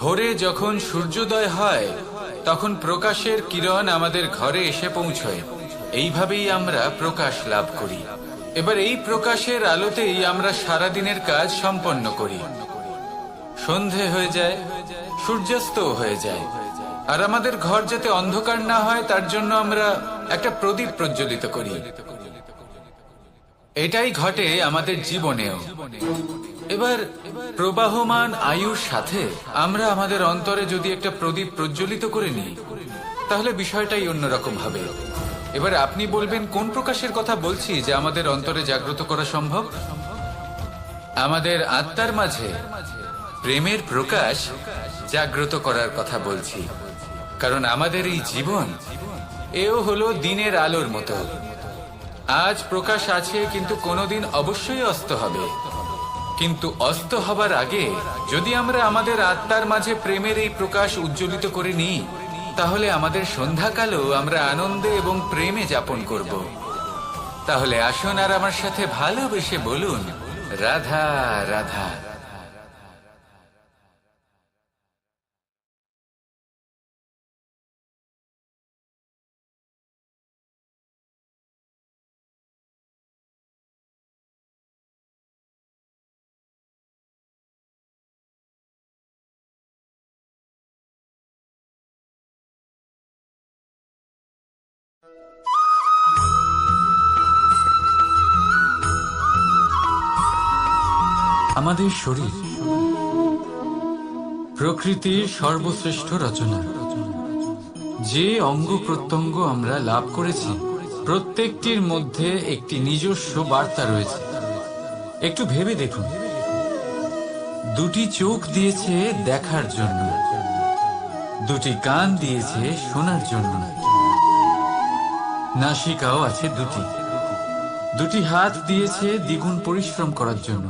ভোরে যখন সূর্যোদয় হয় তখন প্রকাশের কিরণ আমাদের ঘরে এসে পৌঁছয়। এইভাবেই আমরা প্রকাশ লাভ করি। এবার এই প্রকাশের আলোতেই আমরা সারাদিনের কাজ সম্পন্ন করি। সন্ধে হয়ে যায়, সূর্যাস্ত হয়ে যায়, আর আমাদের ঘর যাতে অন্ধকার না হয় তার জন্য আমরা একটা প্রদীপ প্রজ্বলিত করি। এটাই ঘটে আমাদের জীবনেও। এবার প্রবাহমান আয়ুর সাথে আমরা আমাদের অন্তরে যদি একটা প্রদীপ প্রজ্বলিত করে নিই তাহলে বিষয়টাই অন্যরকম হবে। এবার আপনি বলবেন, কোন প্রকাশের কথা বলছি যে আমাদের অন্তরে জাগ্রত করা সম্ভব? আমাদের আত্মার মাঝে প্রেমের প্রকাশ জাগ্রত করার কথা বলছি। কারণ আমাদের এই জীবন এও হলো দিনের আলোর মতো। আজ প্রকাশ আছে, কিন্তু কোনোদিন অবশ্যই অস্ত হবে। কিন্তু অস্ত হবার আগে যদি আমরা আমাদের আত্মার মাঝে প্রেমের এই প্রকাশ উজ্জ্বলিত করে নিই তাহলে আমাদের সন্ধ্যাকালও আমরা আনন্দে এবং প্রেমে যাপন করব। তাহলে আসুন আর আমার সাথে ভালোবেসে বলুন, রাধা রাধা। আমাদের শরীর প্রকৃতির সর্বশ্রেষ্ঠ রচনা। যে অঙ্গ প্রত্যঙ্গ আমরা লাভ করেছি প্রত্যেকটির মধ্যে একটি নিজস্ব বার্তা রয়েছে। একটু ভেবে দেখুন, দুটি চোখ দিয়েছে দেখার জন্য, দুটি কান দিয়েছে শোনার জন্য, নাসিকাও আছে দুটি, দুটি হাত দিয়েছে দ্বিগুণ পরিশ্রম করার জন্য।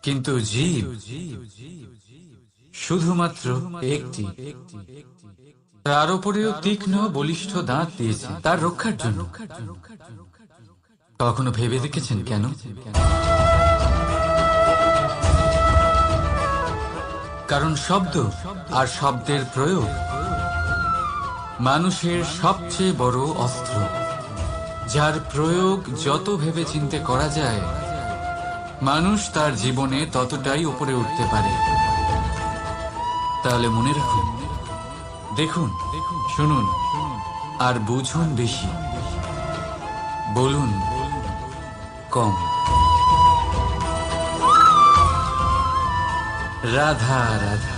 কিন্তু জীব শুধুমাত্র একটি। তার উপরেও তীক্ষ্ণ বলিষ্ঠ দাঁত দিয়েছে তার রক্ষার জন্য। কখনো ভেবে দেখেছেন কেন? কারণ শব্দ আর শব্দের প্রয়োগ মানুষের সবচেয়ে বড় অস্ত্র, যার প্রয়োগ যত ভেবে চিন্তে করা যায় মানুষ তার জীবনে ততটাই উপরে উঠতে পারে। তাহলে মনে রাখুন, দেখুন, শুনুন আর বুঝুন বেশি, বলুন কম। রাধা রাধা।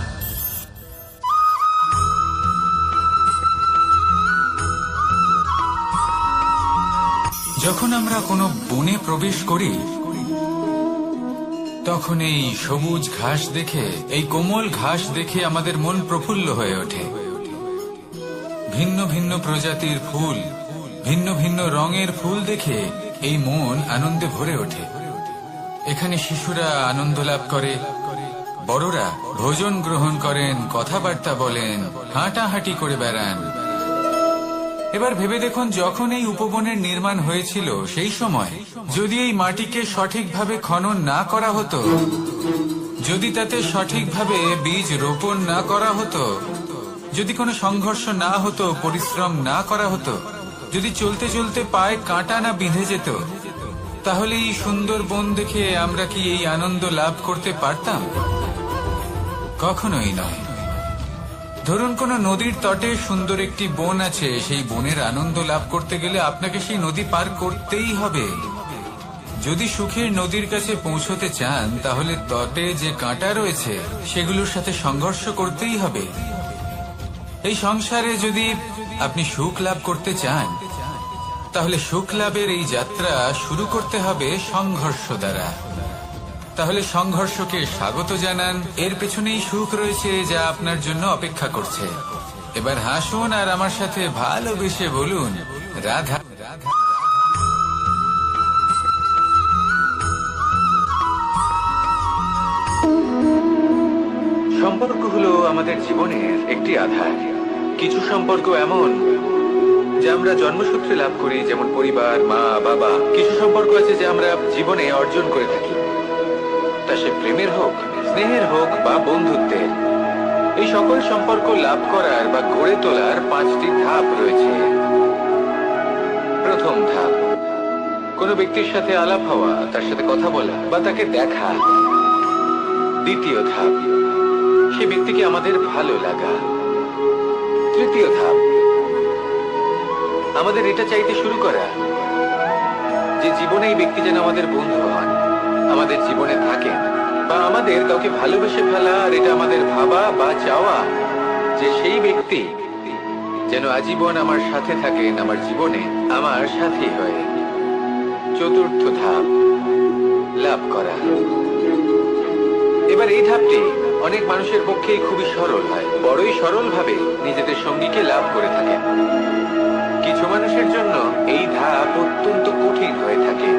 যখন আমরা কোনো বনে প্রবেশ করি তখন এই সবুজ ঘাস দেখে, এই কোমল ঘাস দেখে আমাদের মন প্রফুল্ল হয়ে ওঠে। ভিন্ন ভিন্ন প্রজাতির ফুল, ভিন্ন ভিন্ন রঙের ফুল দেখে এই মন আনন্দে ভরে ওঠে। এখানে শিশুরা আনন্দ লাভ করে, বড়রা ভোজন গ্রহণ করেন, কথাবার্তা বলেন, হাঁটাহাঁটি করে বেড়ান। এবার ভেবে দেখুন, যখন এই উপবনের নির্মাণ হয়েছিল সেই সময় যদি এই মাটিকে সঠিকভাবে খনন না করা হতো, যদি তাতে সঠিকভাবে বীজ রোপণ না করা হতো, যদি কোনো সংঘর্ষ না হতো, পরিশ্রম না করা হতো, যদি চলতে চলতে পায়ে কাঁটা না বিঁধে যেত, তাহলে এই সুন্দর বন দেখে আমরা কি এই আনন্দ লাভ করতে পারতাম? কখনোই নয়। ধরুন কোনো নদীর তটে সুন্দর একটি বন আছে, সেই বনের আনন্দ লাভ করতে গেলে আপনাকে সেই নদী পার করতেই হবে। যদি সুখের নদীর কাছে পৌঁছতে চান তাহলে তটে যে কাঁটা রয়েছে সেগুলোর সাথে সংঘর্ষ করতেই হবে। এই সংসারে যদি আপনি সুখ লাভ করতে চান তাহলে সুখ লাভের এই যাত্রা শুরু করতে হবে সংঘর্ষ দ্বারা। তাহলে সংঘর্ষকে স্বাগত জানান, এর পেছনেই সুখ রয়েছে যা আপনার জন্য অপেক্ষা করছে। এবার হাসুন আর আমার সাথে ভালোবেসে বলুন, রাধা রাধা। সম্পর্ক হলো আমাদের জীবনের একটি আধার। কিছু সম্পর্ক এমন যা আমরা জন্মসূত্রে লাভ করি, যেমন পরিবার, মা, বাবা। কিছু সম্পর্ক আছে যা আমরা জীবনে অর্জন করে থাকি, তা সে প্রেমের হোক, স্নেহের হোক বা বন্ধুত্বের। এই সকল সম্পর্ক লাভ করার বা গড়ে তোলার 5টি ধাপ রয়েছে। প্রথম ধাপ, কোনো ব্যক্তির সাথে আলাপ হওয়া, তার সাথে কথা বলা বা তাকে দেখা। দ্বিতীয় ধাপ, সে ব্যক্তিকে আমাদের ভালো লাগা। তৃতীয় ধাপ, আমাদের এটা চাইতে শুরু করা যে জীবনে এই ব্যক্তি যেন আমাদের বন্ধু হন, আমাদের জীবনে থাকেন, বা আমাদের কাউকে ভালোবেসে ফেলা। আর এটা আমাদের ভাবা বা চাওয়া যে সেই ব্যক্তি যেন আজীবন আমার সাথে থাকেন, আমার জীবনে আমার সাথী হয়ে। চতুর্থ ধাপ, লাভ করা। এবার এই ধাপটি অনেক মানুষের পক্ষেই খুবই সরল হয়, বড়ই সরল ভাবে নিজেদের সঙ্গীকে লাভ করে থাকেন। কিছু মানুষের জন্য এই ধাপ অত্যন্ত কঠিন হয়ে থাকে।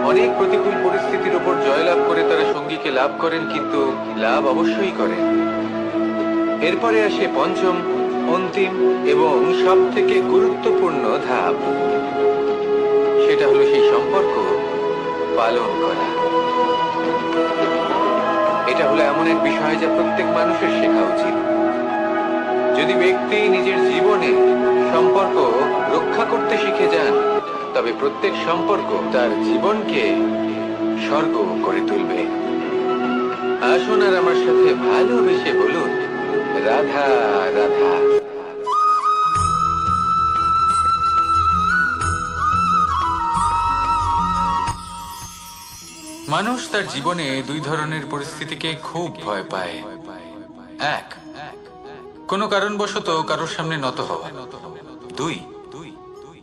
অনেক প্রতিকূল পরিস্থিতির উপর জয়লাভ করে তারা সঙ্গীকে লাভ করেন, কিন্তু লাভ অবশ্যই করেন। এরপরে আসে পঞ্চম, অন্তিম এবং সব থেকে গুরুত্বপূর্ণ ধাপ। সেটা হলো সেই সম্পর্ক পালন করা। এটা হলো এমন এক বিষয় যা প্রত্যেক মানুষের শেখা উচিত। যদি ব্যক্তি নিজের জীবনে সম্পর্ক রক্ষা করতে শিখে যান, তবে প্রত্যেক সম্পর্ক তার জীবনকে স্বর্গ করে তুলবে। আসুন আর আমার সাথে ভালোবেসে বলুন, রাধা রাধা। মানুষ তার জীবনে দুই ধরনের পরিস্থিতিকে খুব ভয় পায়। এক, কোনো কারণবশত কারোর সামনে নত হওয়া। দুই,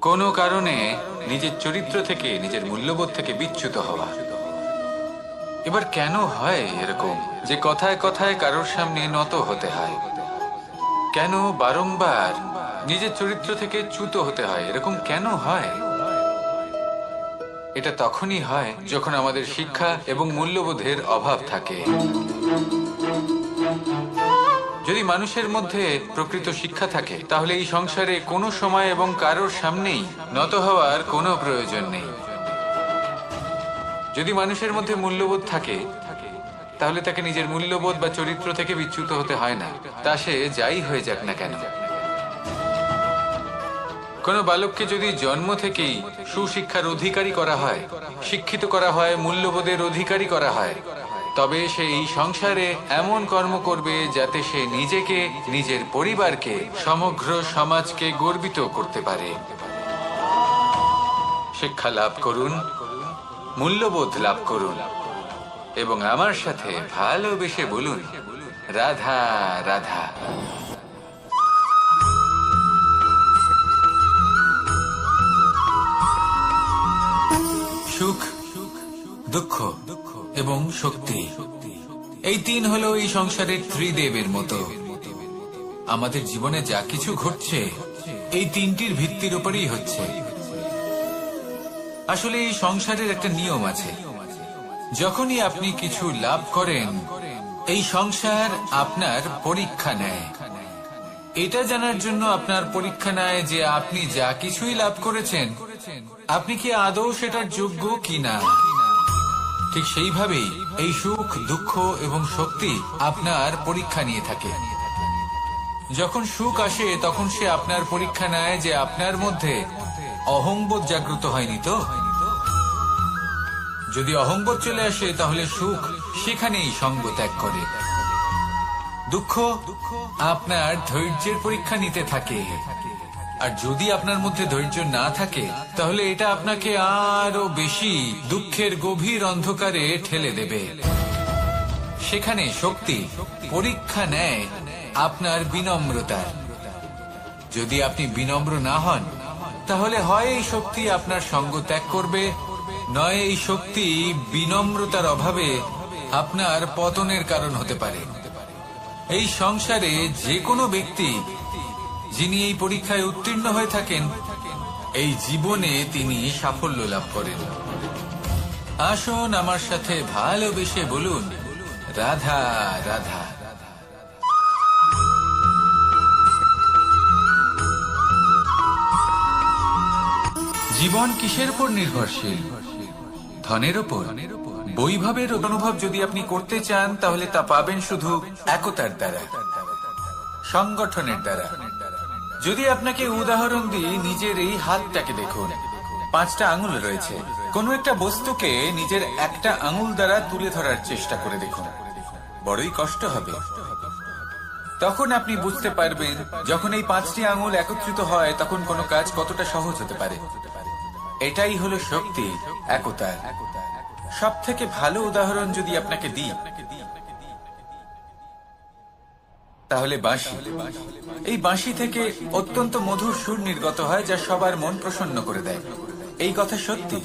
কোনো কারণে নিজের চরিত্র থেকে, নিজের মূল্যবোধ থেকে বিচ্যুত হওয়া। এবার কেন হয় এরকম যে কথায় কথায় কারোর সামনে নত হতে হয়? কেন বারংবার নিজের চরিত্র থেকে চ্যুত হতে হয়? এরকম কেন হয়? এটা তখনই হয় যখন আমাদের শিক্ষা এবং মূল্যবোধের অভাব থাকে। যদি মানুষের মধ্যে প্রকৃত শিক্ষা থাকে তাহলে এই সংসারে কোনো সময় এবং কারোর সামনেই নত হওয়ার কোনো প্রয়োজন নেই। যদি মানুষের মধ্যে মূল্যবোধ থাকে তাহলে তাকে নিজের মূল্যবোধ বা চরিত্র থেকে বিচ্যুত হতে হয় না, তা সে যাই হয়ে যাক না কেন। কোনো বালককে যদি জন্ম থেকেই সুশিক্ষার অধিকারী করা হয়, শিক্ষিত করা হয়, মূল্যবোধের অধিকারী করা হয়, তবে সে এই সংসারে এমন কর্ম করবে যাতে সে নিজেকে, নিজের পরিবারকে, সমগ্র সমাজকে গর্বিত করতে পারে। শিক্ষা লাভ করুন, মূল্যবোধ লাভ করুন এবং আমার সাথে ভালোবেসে বলুন, রাধা রাধা। সুখ, দুঃখ এবং শক্তি, এই তিন হলো এই সংসারের ত্রিদেবের মতো। আমাদের জীবনে যা কিছু ঘটছে এই তিনটির ভিত্তির উপরেই হচ্ছে। আসলে এই সংসারের একটা নিয়ম আছে, যখনই আপনি কিছু লাভ করেন এই সংসার আপনার পরীক্ষা নেয়। এটা জানার জন্য আপনার পরীক্ষা নেয় যে আপনি যা কিছুই লাভ করেছেন আপনি কি আদৌ সেটার যোগ্য কিনা। ঠিক সেইভাবেই এই সুখ, দুঃখ এবং শক্তি আপনার পরীক্ষা নিয়ে থাকে। যখন সুখ আসে তখন সে আপনার পরীক্ষা নেয় যে আপনার মধ্যে অহংবোধ জাগ্রত হয়নি তো। যদি অহংবোধ চলে আসে তাহলে সুখ সেখানেই সঙ্গ ত্যাগ করে। দুঃখ আপনার ধৈর্যের পরীক্ষা নিতে থাকে। আর যদি আপনার মধ্যে ধৈর্য না থাকে তাহলে এটা আপনাকে আরো বেশি দুঃখের গভীর অন্ধকারে ঠেলে দেবে। সেখানে শক্তি পরীক্ষা নেয় আপনার বিনম্রতার। যদি আপনি বিনম্র না হন তাহলে হয় এই শক্তি আপনার সঙ্গ ত্যাগ করবে, নয় এই শক্তি বিনম্রতার অভাবে আপনার পতনের কারণ হতে পারে। এই সংসারে যে কোনো ব্যক্তি যিনি এই পরীক্ষায় উত্তীর্ণ হয়ে থাকেন, এই জীবনে তিনি সাফল্য লাভ করেন। আসুন আমার সাথে ভালোবেসে বলুন, রাধা রাধা। জীবন কিসের উপর নির্ভরশীল? ধনের উপর? বৈভবের অনুভব যদি আপনি করতে চান তাহলে তা পাবেন শুধু একতার দ্বারা, সংগঠনের দ্বারা। যদি আপনাকে উদাহরণ দিই, নিজের এই হাতটাকে দেখুন, 5টা আঙুল রয়েছে। কোনো একটা বস্তুকে নিজের একটা আঙুল দ্বারা তুলে ধরার চেষ্টা করে দেখুন, বড়ই কষ্ট হবে। তখন আপনি বুঝতে পারবেন যখন এই 5টি আঙুল একত্রিত হয় তখন কোনো কাজ কতটা সহজ হতে পারে। এটাই হলো শক্তি, একতার। সব থেকে ভালো উদাহরণ যদি আপনাকে দিই তাহলে বাঁশি। এই বাঁশি থেকে অত্যন্ত মধুর সুর নির্গত হয় যা সবার মন প্রসন্ন করে দেয়। এই কথা সত্যি,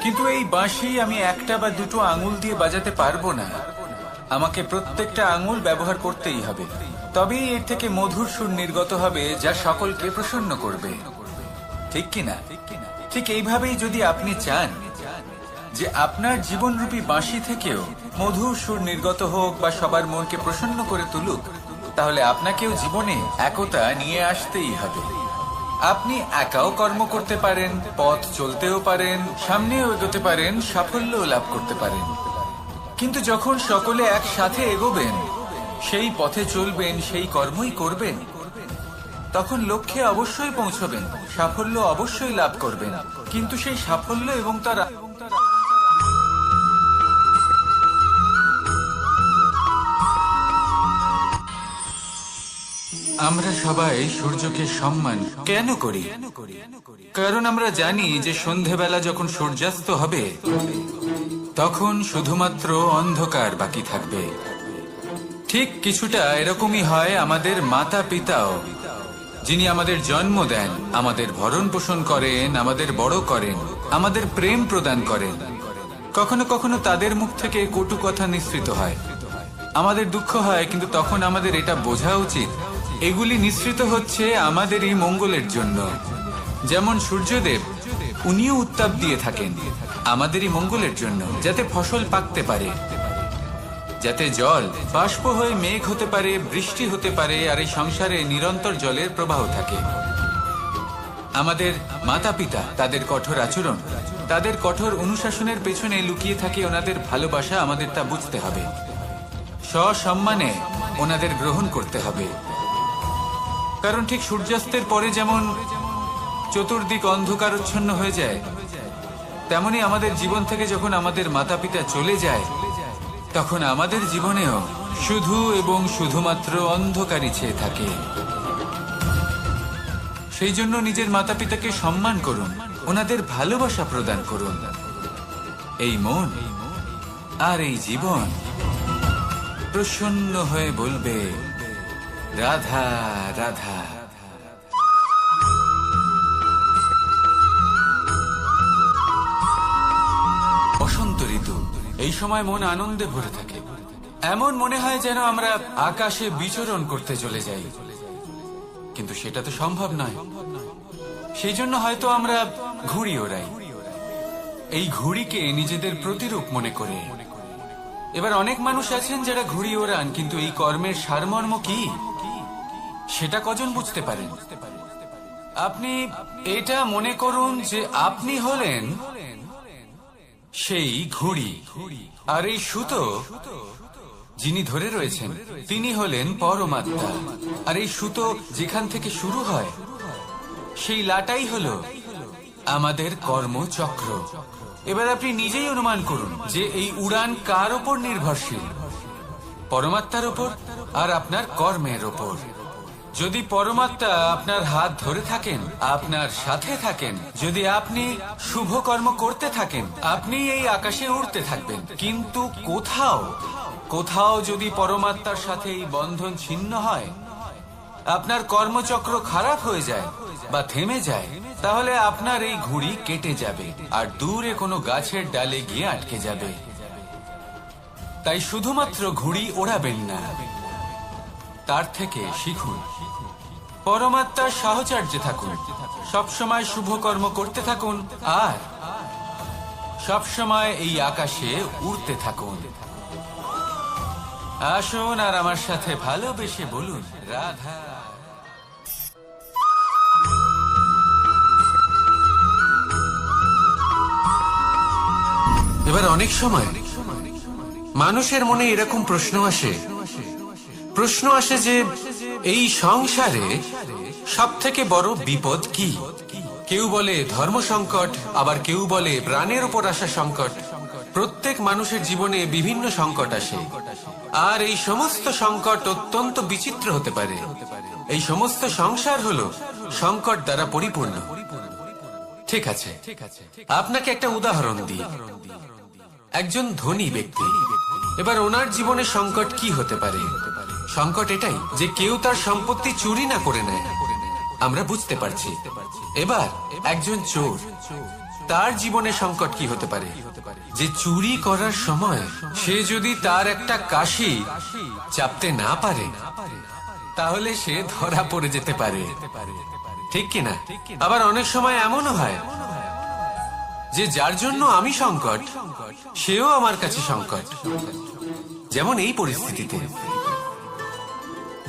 কিন্তু এই বাঁশি আমি একটা বা দুটো আঙুল দিয়ে বাজাতে পারবো না। আমাকে প্রত্যেকটা আঙুল ব্যবহার করতেই হবে, তবেই এর থেকে মধুর সুর নির্গত হবে যা সকলকে প্রসন্ন করবে, ঠিক কিনা? ঠিক এইভাবেই যদি আপনি চান যে আপনার জীবনরূপী বাঁশি থেকেও মধুর সুর নির্গত হোক বা সবার মনকে প্রসন্ন করে তুলুক, তাহলে আপনাকেও জীবনে একতা নিয়ে আসতেই হবে। আপনি একাও কর্ম করতে পারেন, পথ চলতেও পারেন, সামনেও এগোতে পারেন, সাফল্যও লাভ করতে পারেন। কিন্তু যখন সকলে একসাথে এগোবেন, সেই পথে চলবেন, সেই কর্মই করবেন, তখন লক্ষ্যে অবশ্যই পৌঁছবেন, সাফল্য অবশ্যই লাভ করবেন। কিন্তু সেই সাফল্য এবং তার আমরা সবাই সূর্যকে সম্মান কেন করি? কারণ আমরা জানি যে সন্ধেবেলা যখন সূর্যাস্ত হবে তখন শুধুমাত্র অন্ধকার বাকি থাকবে। ঠিক কিছুটা এরকমই হয় আমাদের মাতা পিতাও, যিনি আমাদের জন্ম দেন, আমাদের ভরণ পোষণ করেন, আমাদের বড় করেন, আমাদের প্রেম প্রদান করেন। কখনো কখনো তাদের মুখ থেকে কটু কথা নিঃসৃত হয়, আমাদের দুঃখ হয়, কিন্তু তখন আমাদের এটা বোঝা উচিত এগুলি নিঃসৃত হচ্ছে আমাদেরই মঙ্গলের জন্য। যেমন সূর্যদেব, উনিও উত্তাপ দিয়ে থাকেন আমাদেরই মঙ্গলের জন্য, যাতে ফসল পাকতে পারে, যাতে জল বাষ্প হয়ে মেঘ হতে পারে, বৃষ্টি হতে পারে, আর এই সংসারে নিরন্তর জলের প্রবাহ থাকে। আমাদের মাতা পিতা, তাদের কঠোর আচরণ, তাদের কঠোর অনুশাসনের পেছনে লুকিয়ে থাকে ওনাদের ভালোবাসা। আমাদের তা বুঝতে হবে, সসম্মানে ওনাদের গ্রহণ করতে হবে। কারণ ঠিক সূর্যাস্তের পরে যেমন চতুর্দিক অন্ধকারচ্ছন্ন হয়ে যায়, তেমনি আমাদের জীবন থেকে যখন আমাদের মাতা পিতা চলে যায় তখন আমাদের জীবনেও শুধু এবং শুধুমাত্র অন্ধকারই ছেয়ে থাকে। সেই জন্য নিজের মাতা পিতাকে সম্মান করুন, ওনাদের ভালোবাসা প্রদান করুন। এই মন আর এই জীবন প্রসন্ন হয়ে বলবে, রাধা রাধা। বসন্ত ঋতু, এই সময় মন আনন্দে ভরে থাকে। এমন মনে হয় যেন আমরা আকাশে বিচরণ করতে চলে যাই, কিন্তু সেটা তো সম্ভব নয়। সেই জন্য হয়তো আমরা ঘুড়ি ওড়াই, এই ঘুড়িকে নিজেদের প্রতিরূপ মনে করে। এবার অনেক মানুষ আছেন যারা ঘুড়ি ওড়ান, কিন্তু এই কর্মের সারমর্ম কি সেটা কজন বুঝতে পারেন? আপনি এটা মনে করুন যে আপনি হলেন সেই ঘুড়ি, আর এই সুতো যিনি ধরে রয়েছেন তিনি হলেন পরমাত্মা। আর এই সুতো যেখান থেকে শুরু হয় সেই লাটাই হলো আমাদের কর্মচক্র। এবার আপনি নিজেই অনুমান করুন যে এই উড়ান কার ওপর নির্ভরশীল? পরমাত্মার ওপর আর আপনার কর্মের ওপর। যদি পরমাত্মা আপনার হাত ধরে থাকেন, আপনার সাথে থাকেন, যদি আপনি শুভ কর্ম করতে থাকেন, আপনি এই আকাশে উড়তে থাকবেন। কিন্তু কোথাও কোথাও যদি পরমাত্মার সাথে এই বন্ধন ছিন্ন হয়, আপনার কর্মচক্র খারাপ হয়ে যায় বা থেমে যায়, তাহলে আপনার এই ঘুড়ি কেটে যাবে আর দূরে কোনো গাছের ডালে গিয়ে আটকে যাবে। তাই শুধুমাত্র ঘুড়ি ওড়াবেন না, তার থেকে শিখুন, পরমাত্মার সাহচর্যে থাকুন, সবসময় শুভ কর্ম করতে থাকুন আর সবসময় এই আকাশে উড়তে থাকুন। আসুন আর আমার সাথে ভালোবেসে বলুন, রাধা। এবার অনেক সময় মানুষের মনে এরকম প্রশ্ন আসে যে এই সংসারে সব থেকে বড় বিপদ কি? কেউ বলে ধর্ম সংকট, আবার কেউ বলে প্রাণের উপর আসা সংকট। প্রত্যেক মানুষের জীবনে বিভিন্ন সংকট আসে, আর এই সমস্ত সংকট অত্যন্ত বিচিত্র হতে পারে। এই সমস্ত সংসার হলো সংকট দ্বারা পরিপূর্ণ। ঠিক আছে, আপনাকে একটা উদাহরণ দিই। একজন ধনী ব্যক্তি, এবার ওনার জীবনে সংকট কি হতে পারে? সংকট এটাই যে কেউ তার সম্পত্তি চুরি না করে নেয়, আমরা বুঝতে পারছি। এবার একজন চোর, তার জীবনে সংকট কি হতে পারে? যে চুরি করার সময় সে যদি তার একটা কাশি চাপতে না পারে, তাহলে সে ধরা পড়ে যেতে পারে, ঠিক কিনা? আবার অনেক সময় এমনও হয় যে যার জন্য আমি সংকট, সেও আমার কাছে সংকট। যেমন এই পরিস্থিতিতে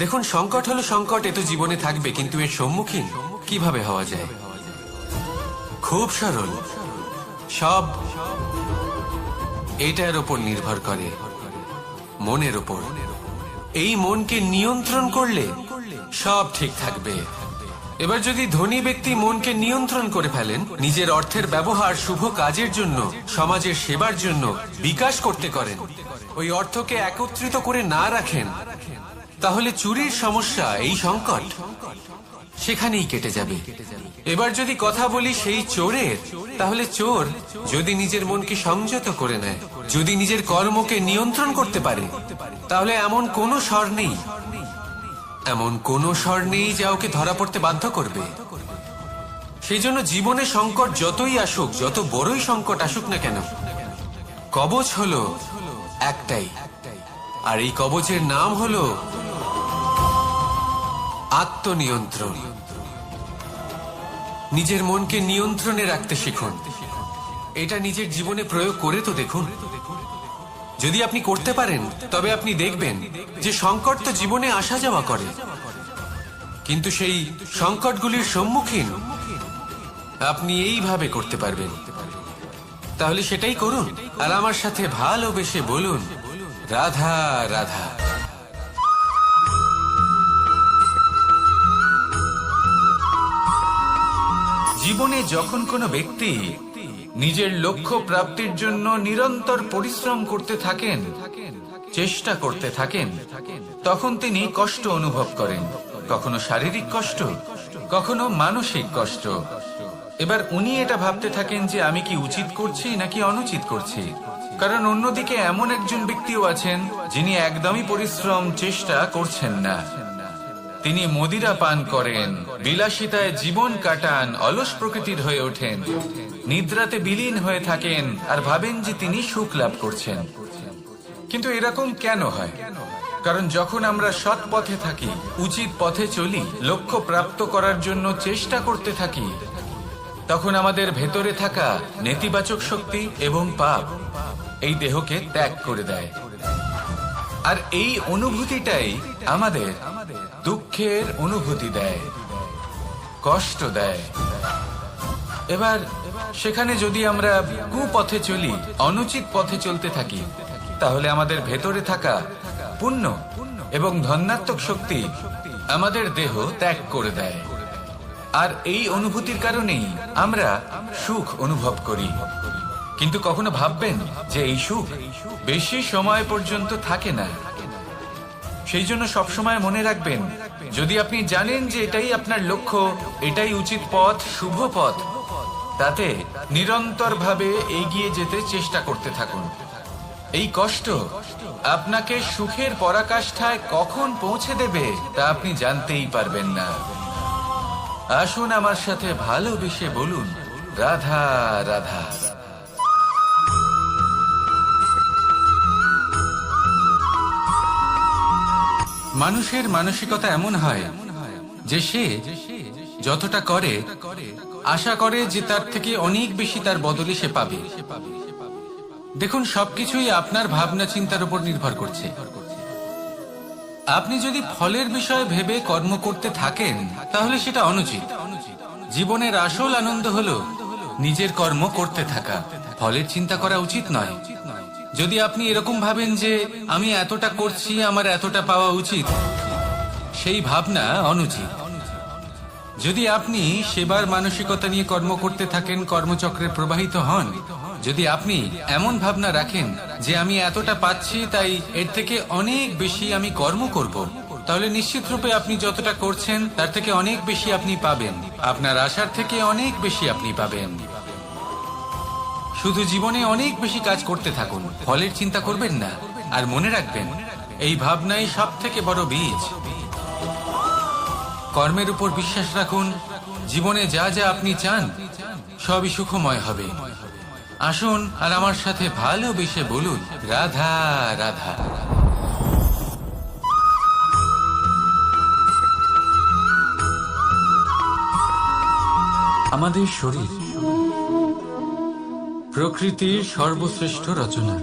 দেখুন, সংকট হলো সংকট, এ তো জীবনে থাকবে, কিন্তু এর সম্মুখীন কিভাবে হওয়া যায়? খুব সরল, সব এটার উপর নির্ভর করে, মনের উপর। এই মনকে নিয়ন্ত্রণ করলে সব ঠিক থাকবে। এবার যদি ধনী ব্যক্তি মনকে নিয়ন্ত্রণ করে ফেলেন, নিজের অর্থের ব্যবহার শুভ কাজের জন্য, সমাজের সেবার জন্য বিকাশ করতে করেন, ওই অর্থকে একত্রিত করে না রাখেন, তাহলে চুরির সমস্যা, এই সংকট সেখানেই কেটে যাবে। এবার যদি কথা বলি সেই চোরের, তাহলে চোর যদি নিজের মনকে সংযত করে নেয়, যদি নিজের কর্মকে নিয়ন্ত্রণ করতে পারে, তাহলে এমন কোনো স্বর নেই, এমন কোনো স্বর নেই যা ওকে ধরা পড়তে বাধ্য করবে। সেই জন্য জীবনে সংকট যতই আসুক, যত বড়ই সংকট আসুক না কেন, কবচ হলো একটাই, আর এই কবচের নাম হলো আত্মনিয়ন্ত্রণ। নিজের মনকে নিয়ন্ত্রণে রাখতে শিখুন। এটা নিজের জীবনে প্রয়োগ করে তো দেখুন। যদি আপনি করতে পারেন, তবে আপনি দেখবেন যে সংকট তো জীবনে আসা যাওয়া করে, কিন্তু সেই সংকটগুলির সম্মুখীন আপনি এইভাবে করতে পারবেন। তাহলে সেটাই করুন, আর আমার সাথে ভালোবেসে বলুন, রাধা রাধা। জীবনে যখন কোনো ব্যক্তি নিজের লক্ষ্য প্রাপ্তির জন্য নিরন্তর পরিশ্রম করতে থাকেন, চেষ্টা করতে থাকেন, তখন তিনি কষ্ট অনুভব করেন, কখনো শারীরিক কষ্ট, কখনো মানসিক কষ্ট। এবার উনি এটা ভাবতে থাকেন যে আমি কি উচিত করছি নাকি অনুচিত করছি। কারণ অন্যদিকে এমন একজন ব্যক্তিও আছেন যিনি একদমই পরিশ্রম, চেষ্টা করছেন না। তিনি মদিরা পান করেন, বিলাসিতায় জীবন কাটান, অলস প্রকৃতির হয়ে ওঠেন, নিদ্রাতে বিলীন হয়ে থাকেন আর ভাবেন যে তিনি সুখ লাভ করছেন। কিন্তু এরকম কেন হয়? কারণ যখন আমরা সৎ পথে থাকি, উচিত পথে চলি, লক্ষ্য প্রাপ্ত করার জন্য চেষ্টা করতে থাকি, তখন আমাদের ভেতরে থাকা নেতিবাচক শক্তি এবং পাপ এই দেহকে ত্যাগ করে দেয়। আর এই অনুভূতিটাই আমাদের দুঃখের অনুভূতি দেয়, কষ্ট দেয়। এবার সেখানে যদি আমরা কুপথে চলি, অনুচিত পথে চলতে থাকি, তাহলে আমাদের ভেতরে থাকা পুণ্য এবং ধনাত্মক শক্তি আমাদের দেহ ত্যাগ করে দেয়। আর এই অনুভূতির কারণেই আমরা সুখ অনুভব করি। কিন্তু কখনো ভাববেন যে এই সুখ বেশি সময় পর্যন্ত থাকে না। সেই জন্য সবসময় মনে রাখবেন, যদি আপনি জানেন যে এটাই আপনার লক্ষ্য, এটাই উচিত পথ, শুভ পথ, তাতে নিরন্তরভাবে এগিয়ে যেতে চেষ্টা করতে থাকুন। এই কষ্ট আপনাকে সুখের পরাকাষ্ঠায় কখন পৌঁছে দেবে তা আপনি জানতেই পারবেন না। আসুন আমার সাথে ভালোবেসে বলুন, রাধা রাধা। মানুষের মানসিকতা এমন হয় যে সে যতটা করে আশা করে যে তার থেকে অনেক বেশি তার বদলে সে পাবে। দেখুন, সবকিছুই আপনার ভাবনা চিন্তার উপর নির্ভর করছে। আপনি যদি ফলের বিষয়ে ভেবে কর্ম করতে থাকেন তাহলে সেটা অনুচিত। জীবনের আসল আনন্দ হলো নিজের কর্ম করতে থাকা, ফলের চিন্তা করা উচিত নয়। যদি আপনি এরকম ভাবেন যে আমি এতটা করছি, আমার এতটা পাওয়া উচিত, সেই ভাবনা অনুচিত। যদি আপনি সেবার মানসিকতা নিয়ে কর্ম করতে থাকেন, কর্মচক্রে প্রবাহিত হন, যদি আপনি এমন ভাবনা রাখেন যে আমি এতটা পাচ্ছি তাই এর থেকে অনেক বেশি আমি কর্ম করব, তাহলে নিশ্চিত রূপে আপনি যতটা করছেন তার থেকে অনেক বেশি আপনি পাবেন। আপনার আশার থেকে অনেক বেশি আপনি পাবেন। শুধু জীবনে অনেক বেশি কাজ করতে থাকুন, ফলের চিন্তা করবেন না। আর মনে রাখবেন, এই ভাবনাই সব থেকে বড় বীজ। কর্মের উপর বিশ্বাস রাখুন। জীবনে যা যা আপনি চান সবই সুখময় হবে। আসুন আর আমার সাথে ভালোবেসে বলুন, রাধা রাধা। আমাদের শরীর প্রকৃতির সর্বশ্রেষ্ঠ রচনা।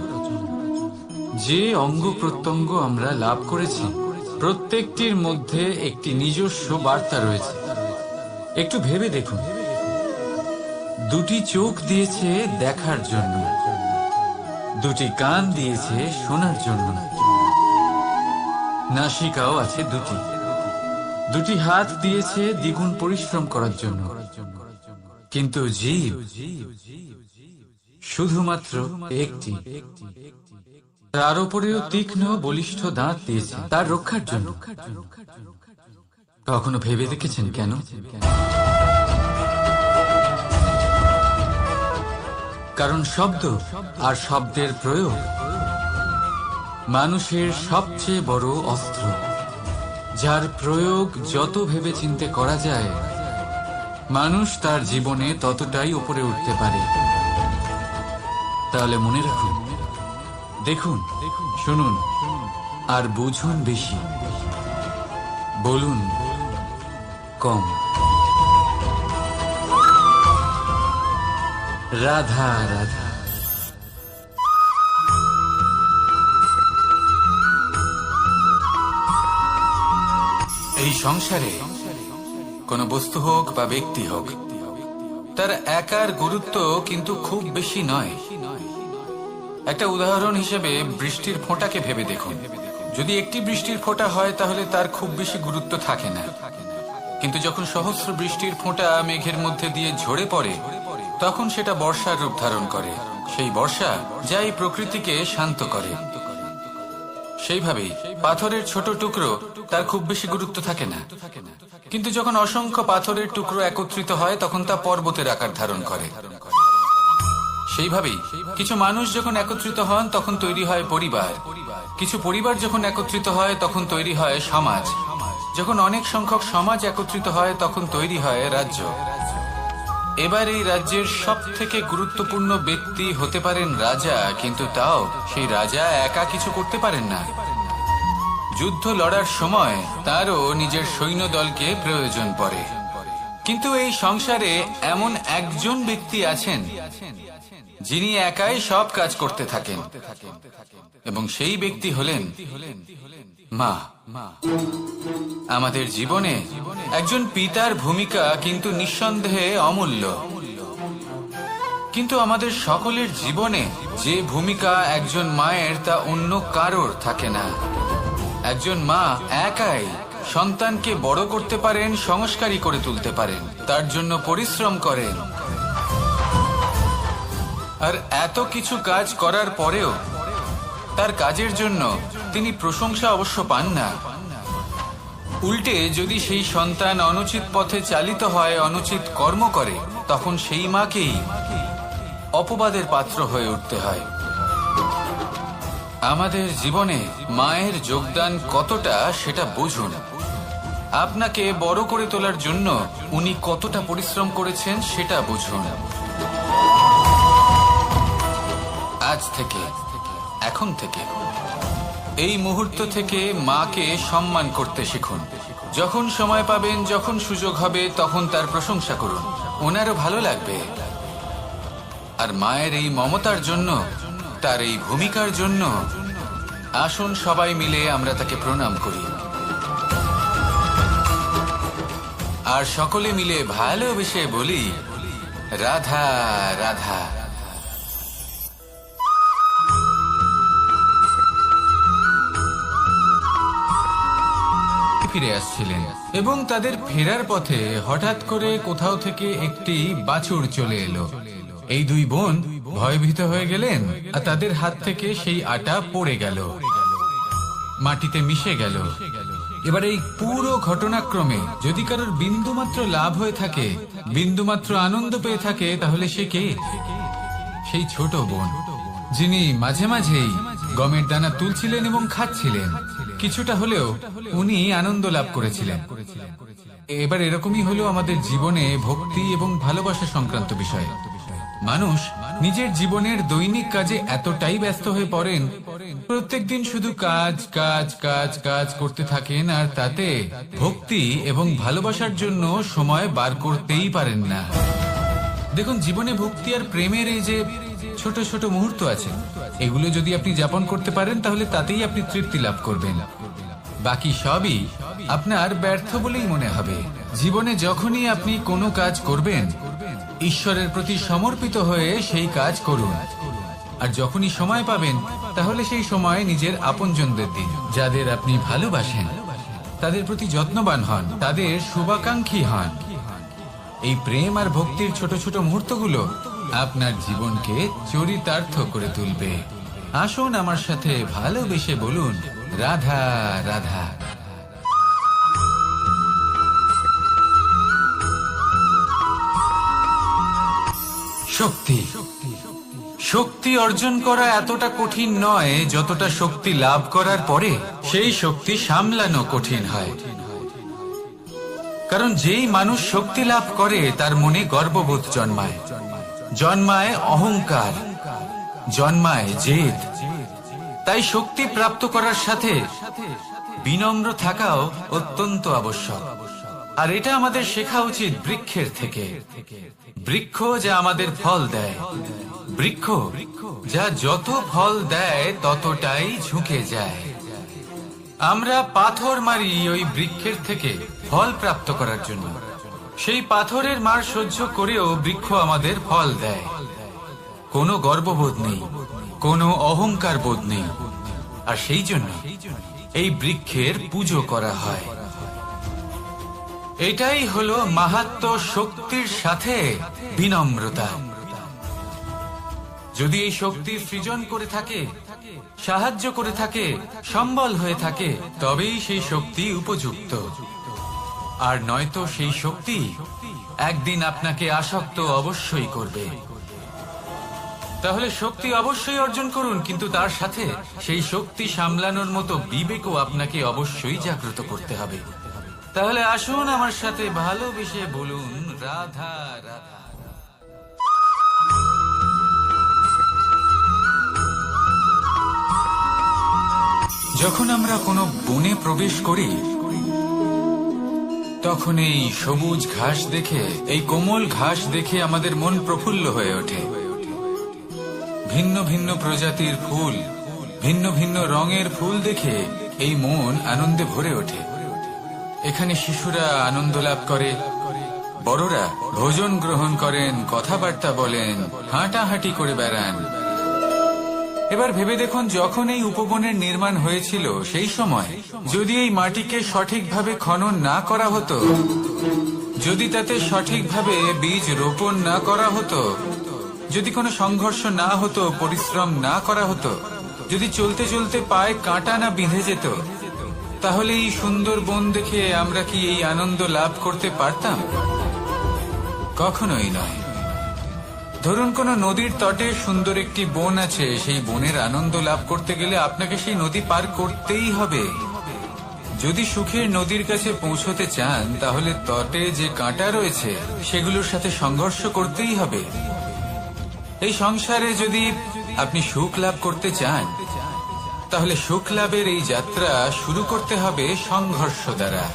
যে অঙ্গ প্রত্যঙ্গ আমরা লাভ করেছি প্রত্যেকটির মধ্যে একটি নিজস্ব বার্তা রয়েছে। একটু ভেবে দেখুন, দুটি চোখ দিয়েছে দেখার জন্য, দুটি কান দিয়েছে শোনার জন্য, নাসিকাও আছে দুটি, দুটি হাত দিয়েছে দ্বিগুণ পরিশ্রম করার জন্য। কিন্তু জীব শুধুমাত্র একটি। তার উপরেও তীক্ষ্ণ বলিষ্ঠ দাঁত দিয়েছে তার রক্ষার জন্য। কখনো ভেবে দেখেছেন কেন? কারণ শব্দ আর শব্দের প্রয়োগ মানুষের সবচেয়ে বড় অস্ত্র, যার প্রয়োগ যত ভেবেচিন্তে করা যায় মানুষ তার জীবনে ততটাই উপরে উঠতে পারে। তাহলে মনে রাখুন, দেখুন, শুনুন আর বুঝুন বেশি, বলুন কম। রাধা রাধা। এই সংসারে কোনো বস্তু হোক বা ব্যক্তি হোক, তার একার গুরুত্ব কিন্তু খুব বেশি নয়। একটা উদাহরণ হিসেবে বৃষ্টির ফোঁটাকে ভেবে দেখুন। যদি একটি বৃষ্টির ফোঁটা হয় তাহলে তার খুব বেশি গুরুত্ব থাকে না, কিন্তু যখন সহস্র বৃষ্টির ফোঁটা মেঘের মধ্যে দিয়ে ঝরে পড়ে তখন সেটা বর্ষার রূপ ধারণ করে। সেই বর্ষা যা এই প্রকৃতিকে শান্ত করে। সেইভাবেই পাথরের ছোট টুকরো, তার খুব বেশি গুরুত্ব থাকে না, কিন্তু যখন অসংখ্য পাথরের টুকরো একত্রিত হয় তখন তা পর্বতের আকার ধারণ করে। সেইভাবেই কিছু মানুষ যখন একত্রিত হন তখন তৈরি হয় পরিবার, কিছু পরিবার যখন একত্রিত হয় তখন তৈরি হয় সমাজ, যখন অনেক সংখ্যক সমাজ একত্রিত হয় তখন তৈরি হয় রাজ্য। এবার এই রাজ্যের সব থেকে গুরুত্বপূর্ণ ব্যক্তি হতে পারেন রাজা, কিন্তু তাও সেই রাজা একা কিছু করতে পারেন না। যুদ্ধ লড়ার সময় তারও নিজের সৈন্যদলকে প্রয়োজন পড়ে। কিন্তু এই সংসারে এমন একজন ব্যক্তি আছেন যিনি একাই সব কাজ করতে থাকেন, এবং সেই ব্যক্তি হলেন মা। আমাদের জীবনে একজন পিতার ভূমিকা কিন্তু নিঃসন্দেহে অমূল্য, কিন্তু আমাদের সকলের জীবনে যে ভূমিকা একজন মায়ের তা অন্য কারোর থাকে না। একজন মা একাই সন্তানকে বড় করতে পারেন, সংস্কারী করে তুলতে পারেন, তার জন্য পরিশ্রম করেন। আর এত কিছু কাজ করার পরেও তার কাজের জন্য তিনি প্রশংসা অবশ্য পান না। উল্টে যদি সেই সন্তান অনুচিত পথে চালিত হয়, অনুচিত কর্ম করে, তখন সেই মাকেই অপবাদের পাত্র হয়ে উঠতে হয়। আমাদের জীবনে মায়ের যোগদান কতটা সেটা বুঝুন। আপনাকে বড় করে তোলার জন্য উনি কতটা পরিশ্রম করেছেন সেটা বুঝুন। আজ থেকে, এখন থেকে, এই মুহূর্ত থেকে মাকে সম্মান করতে শিখুন। যখন সময় পাবেন, যখন সুযোগ হবে, তখন তার প্রশংসা করুন। ওনারও ভালো লাগবে। আর মায়ের এই মমতার জন্য, তার এই ভূমিকার জন্য আসুন সবাই মিলে আমরা তাকে প্রণাম করি, আর সকলে মিলে ভালোবেসে বলি, রাধা রাধা। ফিরে আসছিলেন এবং তাদের ফেরার পথে হঠাৎ করে কোথাও থেকে একটি বাছুর চলে এলো। এই দুই বোন ভয়ভীত হয়ে গেলেন আর তাদের হাত থেকে সেই আটা পড়ে গেল, মাটিতে মিশে গেল। এবার এই পুরো ঘটনাক্রমে যদি কারোর বিন্দুমাত্র লাভ হয়ে থাকে, বিন্দুমাত্র আনন্দ পেয়ে থাকে, তাহলে সে কে? সেই ছোট বোন, যিনি মাঝে মাঝেই গমের দানা তুলছিলেন এবং খাচ্ছিলেন। কিছুটা হলেও উনি আনন্দ লাভ করেছিলেন। এবার এরকমই হলো আমাদের জীবনে ভক্তি এবং ভালোবাসা সংক্রান্ত বিষয়। মানুষ নিজের জীবনের দৈনিক কাজে এতটাই ব্যস্ত হয়ে পড়েন, প্রত্যেকদিন শুধু কাজ কাজ কাজ কাজ করতে থাকেন, আর তাতে ভক্তি এবং ভালোবাসার জন্য সময় বার করতেই পারেন না। দেখুন, জীবনে ভক্তি আর প্রেমের এই যে ছোট ছোট মুহূর্ত আছে, এগুলো যদি আপনি যাপন করতে পারেন, তাহলে তাতেই আপনি তৃপ্তি লাভ করবেন। বাকি সবই আপনার ব্যর্থ বলেই মনে হবে। জীবনে যখনই আপনি কোনো কাজ করবেন, ঈশ্বরের প্রতি সমর্পিত হয়ে সেই কাজ করুন। আর যখনই সময় পাবেন, তাহলে সেই সময় নিজের আপনজনদের দিন। যাদের আপনি ভালোবাসেন তাদের প্রতি যত্নবান হন, তাদের শুভাকাঙ্ক্ষী হন। এই প্রেম আর ভক্তির ছোট ছোট মুহূর্তগুলো আপনার জীবনকে চরিতার্থ করে তুলবে। আসুন আমার সাথে ভালোবেসে বলুন, রাধা রাধা। শক্তি, শক্তি অর্জন করা এতটা কঠিন নয় যতটা শক্তি লাভ করার পরে সেই শক্তি সামলানো কঠিন হয়। কারণ যেই মানুষ শক্তি লাভ করে, তার মনে গর্ববোধ জন্মায়, জন্মায় অহংকার, জন্মায় জেদ। তাই শক্তি প্রাপ্ত করার সাথে বিনম্র থাকাও অত্যন্ত আবশ্যক। আর এটা আমাদের শেখা উচিত বৃক্ষের থেকে। বৃক্ষ যা আমাদের ফল দেয়, বৃক্ষ যা যত ফল দেয় ততটাই ঝুঁকে যায়। আমরা পাথর মারি ওই বৃক্ষের থেকে ফল প্রাপ্ত করার জন্য। সেই পাথরের মার সহ্য করেও বৃক্ষ আমাদের ফল দেয়। কোনো গর্ববোধ নেই, কোনো অহংকার বোধ নেই। আর সেই জন্য এই বৃক্ষের পুজো করা হয়। এটাই হলো মাহাত্ম্য, শক্তির সাথে বিনম্রতা। যদি এই শক্তি সৃজন করে থাকে, সাহায্য করে থাকে, সম্বল হয়ে থাকে, তবেই সেই শক্তি উপযুক্ত। আর নয়তো সেই শক্তি একদিন আপনাকে আসক্ত অবশ্যই করবে। তাহলে শক্তি অবশ্যই অর্জন করুন, কিন্তু তার সাথে সেই শক্তি সামলানোর মতো বিবেকও আপনাকে অবশ্যই জাগ্রত করতে হবে। তাহলে আসুন আমার সাথে ভালোবেসে বলুন, রাধা রাধা। যখন আমরা কোনো বনে প্রবেশ করি, তখন এই সবুজ ঘাস দেখে, এই কোমল ঘাস দেখে আমাদের মন প্রফুল্ল হয়ে ওঠে। ভিন্ন ভিন্ন প্রজাতির ফুল, ভিন্ন ভিন্ন রঙের ফুল দেখে এই মন আনন্দে ভরে ওঠে। এখানে শিশুরা আনন্দ লাভ করে, বড়রা ভোজন গ্রহণ করেন, কথাবার্তা বলেন, হাঁটাহাঁটি করে বেড়ান। এবার ভেবে দেখুন, যখন এই উপবনের নির্মাণ হয়েছিল, সেই সময় যদি এই মাটিকে সঠিকভাবে খনন না করা হতো, যদি তাতে সঠিকভাবে বীজ রোপণ না করা হতো, যদি কোনো সংঘর্ষ না হতো, পরিশ্রম না করা হতো, যদি চলতে চলতে পায়ে কাঁটা না বিঁধে যেত, তাহলে এই সুন্দর বন দেখে আমরা কি এই আনন্দ লাভ করতে পারতাম? কখনোই নয়। ধরুন কোনো নদীর তটে সুন্দর একটি বন আছে, সেই বনের আনন্দ লাভ করতে গেলে আপনাকে সেই নদী পার করতেই হবে। যদি সুখের নদীর কাছে পৌঁছতে চান, তাহলে তটে যে কাঁটা রয়েছে সেগুলোর সাথে সংঘর্ষ করতেই হবে। এই সংসারে যদি আপনি সুখ লাভ করতে চান, তাহলে সুখ লাভের এই যাত্রা শুরু করতে হবে সংঘর্ষ দ্বারা।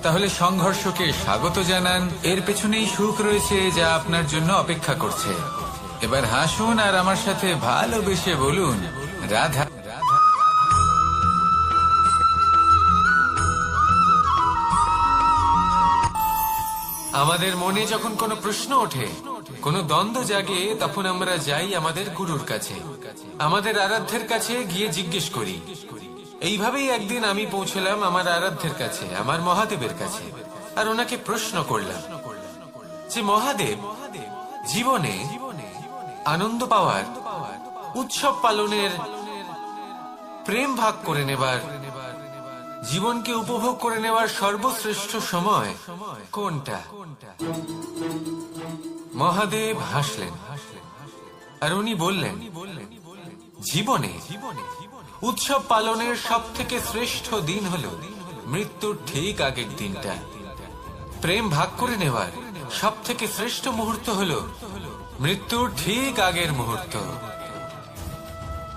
তাহলে সংঘর্ষকে স্বাগত জানান, এর পেছনেই সুখ রয়েছে যা আপনার জন্য অপেক্ষা করছে। এবার হাসুন আর আমার সাথে ভালোবেসে বলুন, রাধা। আমাদের মনে যখন কোনো প্রশ্ন ওঠে, কোনো দ্বন্দ্ব জাগে, তখন আমরা যাই আমাদের গুরুর কাছে, আমাদের আরাধ্যের কাছে গিয়ে জিজ্ঞেস করি। এইভাবেই একদিন আমি পৌঁছলাম আমার আরাধ্যের কাছে, আমার মহাদেবের কাছে, আর ওনাকে প্রশ্ন করলাম যে মহাদেব, জীবনে আনন্দ পাওয়ার, উৎসব পালনের, প্রেম ভাগ করে নেবার, জীবনকে উপভোগ করে নেওয়ার সর্বশ্রেষ্ঠ সময় কোনটা? মহাদেব হাসলেন আর উনি বললেন, জীবনে উৎসব পালনের সব থেকে শ্রেষ্ঠ দিন হলো মৃত্যুর ঠিক আগের দিনটা। প্রেম ভাগ করে নেওয়ার সব থেকে শ্রেষ্ঠ মুহূর্ত হলো মৃত্যুর ঠিক আগের মুহূর্ত।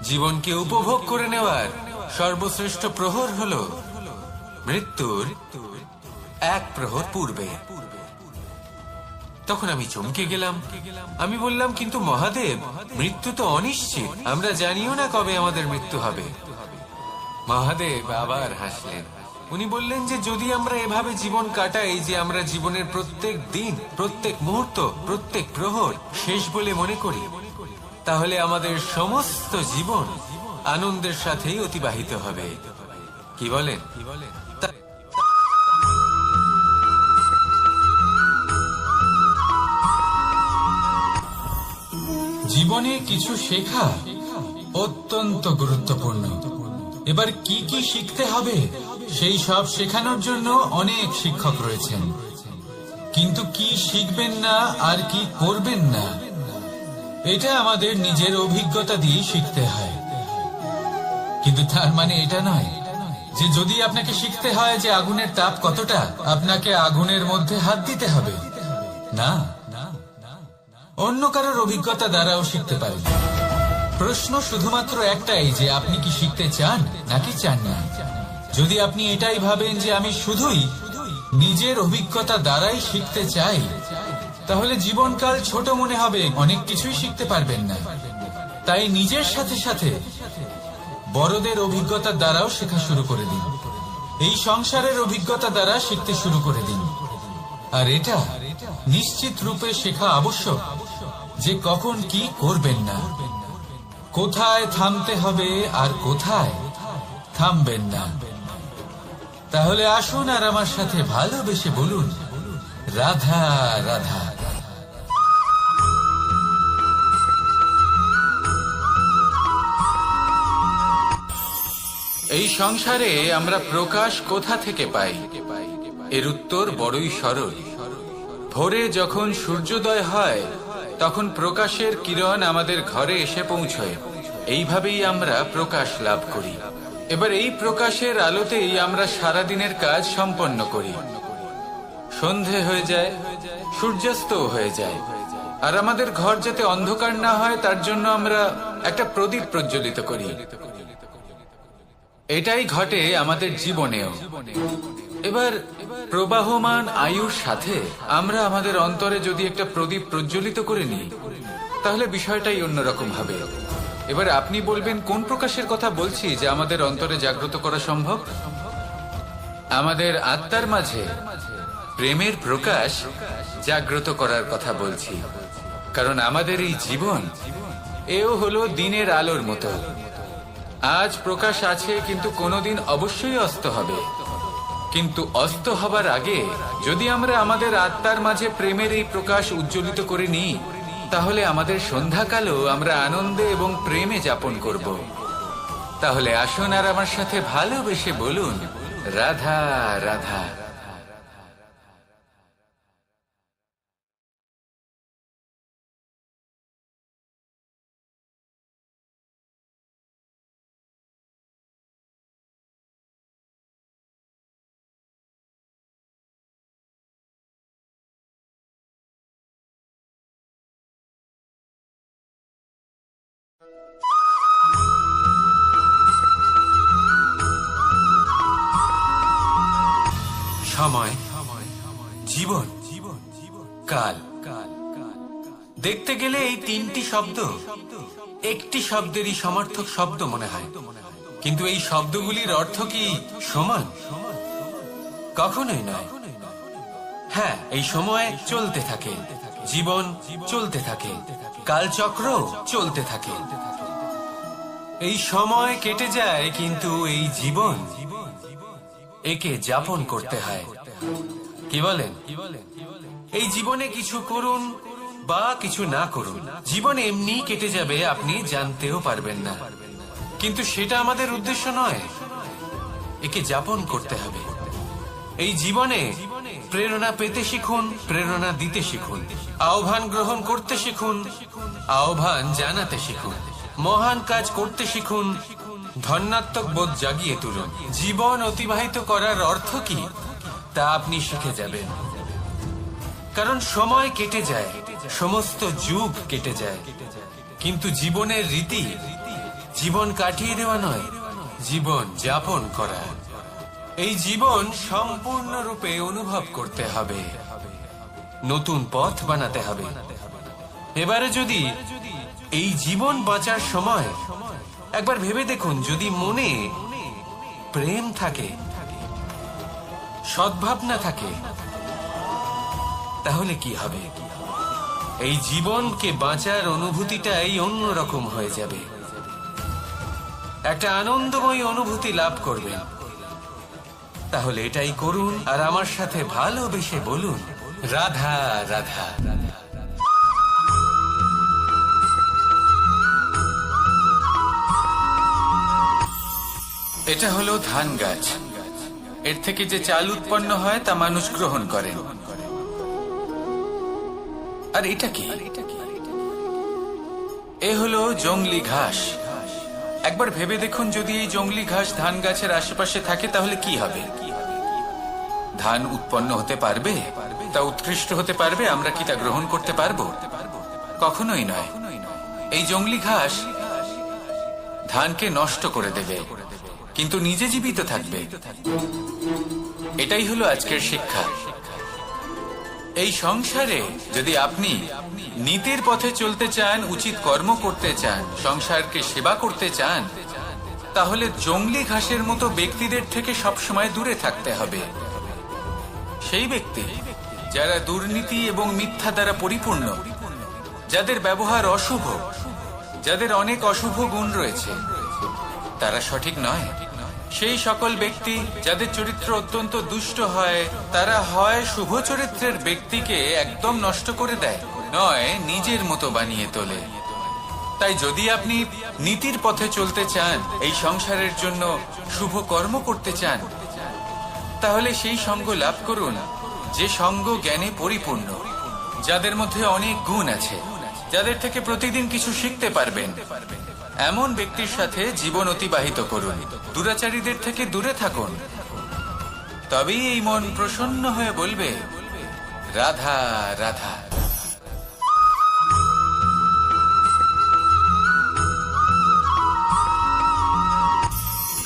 জীবনকে উপভোগ করে নেওয়ার সর্বশ্রেষ্ঠ প্রহর হলো মৃত্যুর এক প্রহর পূর্বে। তখন আমি চমকে গেলাম। আমি বললাম, কিন্তু মহাদেব, মৃত্যু তো অনিশ্চিত, আমরা জানিও না কবে আমাদের মৃত্যু হবে। মহাদেব আবার হাসলেন। উনি বললেন যে যদি আমরা এভাবে জীবন কাটাই যে আমরা জীবনের প্রত্যেক দিন, প্রত্যেক মুহূর্ত, প্রত্যেক প্রহর শেষ বলে মনে করি, তাহলে আমাদের সমস্ত জীবন আনন্দের সাথেই অতিবাহিত হবে। কি বলেন? জীবনে কিছু শেখা অত্যন্ত গুরুত্বপূর্ণ। এবার কি কি শিখতে হবে সেই সব শেখানোর জন্য অনেক শিক্ষক রয়েছেন, কিন্তু কি শিখবেন না আর কি করবেন না, এটা আমাদের নিজের অভিজ্ঞতা দিয়ে শিখতে হয়। কিন্তু তার মানে এটা নয় যে যদি আপনাকে শিখতে হয় যে আগুনের তাপ কতটা, আপনাকে আগুনের মধ্যে হাত দিতে হবে। না, অন্য কারোর অভিজ্ঞতা দ্বারাও শিখতে পারেন। প্রশ্ন শুধুমাত্র একটাই যে আপনি কি শিখতে চান নাকি চান না। যদি আপনি এটাই ভাবেন যে আমি শুধুই নিজের অভিজ্ঞতা দ্বারাই শিখতে চাই, তাহলে জীবনকাল ছোট মনে হবে, অনেক কিছুই শিখতে পারবেন না। তাই নিজের সাথে সাথে বড়দের অভিজ্ঞতা দ্বারাও শেখা শুরু করে দিন। এই সংসারের অভিজ্ঞতা দ্বারা শিখতে শুরু করে দিন। আর এটা নিশ্চিত রূপে শেখা আবশ্যক যে কখন কি করবেন না, কোথায় থামতে হবে আর কোথায় থামবেন না। তাহলে আসুন আর আমার সাথে ভালোবেসে বলুন, রাধা রাধা। এই সংসারে আমরা প্রকাশ কোথা থেকে পাই? এর উত্তর বড়ই সরল। ভোরে যখন সূর্যোদয় হয়, তখন প্রকাশের কিরণ আমাদের ঘরে এসে পৌঁছয়। এইভাবেই আমরা প্রকাশ লাভ করি। এবার এই প্রকাশের আলোতেই আমরা সারাদিনের কাজ সম্পন্ন করি। সন্ধে হয়ে যায়, সূর্যাস্ত হয়ে যায়, আর আমাদের ঘর যাতে অন্ধকার না হয় তার জন্য আমরা একটা প্রদীপ প্রজ্বলিত করি। এটাই ঘটে আমাদের জীবনেও। এবার প্রবাহমান আয়ুর সাথে আমরা আমাদের অন্তরে যদি একটা প্রদীপ প্রজ্বলিত করে নিই, তাহলে বিষয়টাই অন্যরকম হবে। এবার আপনি বলবেন, কোন প্রকাশের কথা বলছি যা আমাদের অন্তরে জাগ্রত করা সম্ভব? আমাদের আত্মার মাঝে প্রেমের প্রকাশ জাগ্রত করার কথা বলছি। কারণ আমাদের এই জীবন এও হলো দিনের আলোর মতো। আজ প্রকাশ আছে, কিন্তু কোনোদিন অবশ্যই অস্ত হবে। কিন্তু অস্ত হবার আগে যদি আমরা আমাদের আত্মার মাঝে প্রেমের এই প্রকাশ উজ্জ্বলিত করে নিই, তাহলে আমাদের সন্ধ্যাকালও আমরা আনন্দে এবং প্রেমে যাপন করব। তাহলে আসুন আর আমার সাথে ভালোবেসে বলুন, রাধা রাধা। সময়, জীবন, কাল। দেখতে গেলে এই তিনটি শব্দ একটি শব্দেরই সমার্থক শব্দ মনে হয়, কিন্তু এই শব্দগুলির অর্থ কি সমান? কখনোই নয়। হ্যাঁ, এই সময় চলতে থাকে, জীবন চলতে থাকে, কালচক্র চলতে থাকে। এই সময় কেটে যায়, কিন্তু এই জীবন একে যাপন করতে হয়। কি বলেন? এই জীবনে কিছু করুন বা কিছু না করুন, জীবন এমনি কেটে যাবে, আপনি জানতেও পারবেন না। কিন্তু সেটা আমাদের উদ্দেশ্য নয়, একে যাপন করতে হবে। এই জীবনে প্রেরণা পেতে শিখুন, প্রেরণা দিতে শিখুন, আহ্বান গ্রহণ করতে শিখুন, আহ্বান জানাতে শিখুন, মহান কাজ করতে শিখুন, ধন্যাত্মক বোধ জাগিয়ে তুলুন। জীবন অতিবাহিত করার অর্থ কি তা আপনি শিখে যাবেন, কারণ সময় কেটে যায়, সমস্ত যুগ কেটে যায়, কিন্তু জীবনের রীতি জীবন কাটিয়ে দেওয়া নয়, জীবন যাপন করা। এই জীবন সম্পূর্ণরূপে অনুভব করতে হবে, নতুন পথ বানাতে হবে। এবারে যদি এই জীবন বাঁচার সময় একবার ভেবে দেখুন, যদি মনে প্রেম থাকে, সদ্ভাবনা থাকে, তাহলে কি হবে? এই জীবনকে বাঁচার অনুভূতিটাই অন্যরকম হয়ে যাবে, একটা আনন্দময় অনুভূতি লাভ করবেন। তাহলে এটাই করুন আর আমার সাথে ভালোবেসে বলুন, রাধা রাধা। এটা হলো ধান গাছ। এর থেকে যে চাল উৎপন্ন হয় তা মানুষ গ্রহণ করেন। আর এটা কি? এ হলো জংলি ঘাস। একবার ভেবে দেখুন, যদি এই জংলি ঘাস ধান গাছের আশেপাশে থাকে তাহলে কি হবে? ধান উৎপন্ন হতে পারবে? তা উৎকৃষ্ট হতে পারবে? আমরা কি তা গ্রহণ করতে পারবো? কখনোই নয়। এই জংলি ঘাস ধানকে নষ্ট করে দেবে, কিন্তু নিজে জীবিত থাকবে। এটাই হলো আজকের শিক্ষা। এই সংসারে যদি আপনি নীতির পথে চলতে চান, উচিত কর্ম করতে চান, সংসারকে সেবা করতে চান, তাহলে জংলি ঘাসের মতো ব্যক্তিদের থেকে সবসময় দূরে থাকতে হবে। সেই ব্যক্তি যারা দুর্নীতি এবং মিথ্যা দ্বারা পরিপূর্ণ, যাদের ব্যবহার অশুভ, যাদের অনেক অশুভ গুণ রয়েছে, তারা সঠিক নয়। সেই সকল ব্যক্তি যাদের চরিত্র অত্যন্ত দুষ্ট হয়, তারা হয় শুভ চরিত্রের ব্যক্তিকে একদম নষ্ট করে দেয়, নয় নিজের মতো বানিয়ে তোলে। তাই যদি আপনি নীতির পথে চলতে চান, এই সংসারের জন্য শুভ কর্ম করতে চান, তাহলে সেই সঙ্গ লাভ করুন যে সঙ্গ জ্ঞানে পরিপূর্ণ, যাদের মধ্যে অনেক গুণ আছে, যাদের থেকে প্রতিদিন কিছু শিখতে পারবেন। এমন ব্যক্তির সাথে জীবন অতিবাহিত করুন, দুরাচারীদের থেকে দূরে থাকুন। তবেই এই মন প্রসন্ন হয়ে বলবে, রাধা রাধা।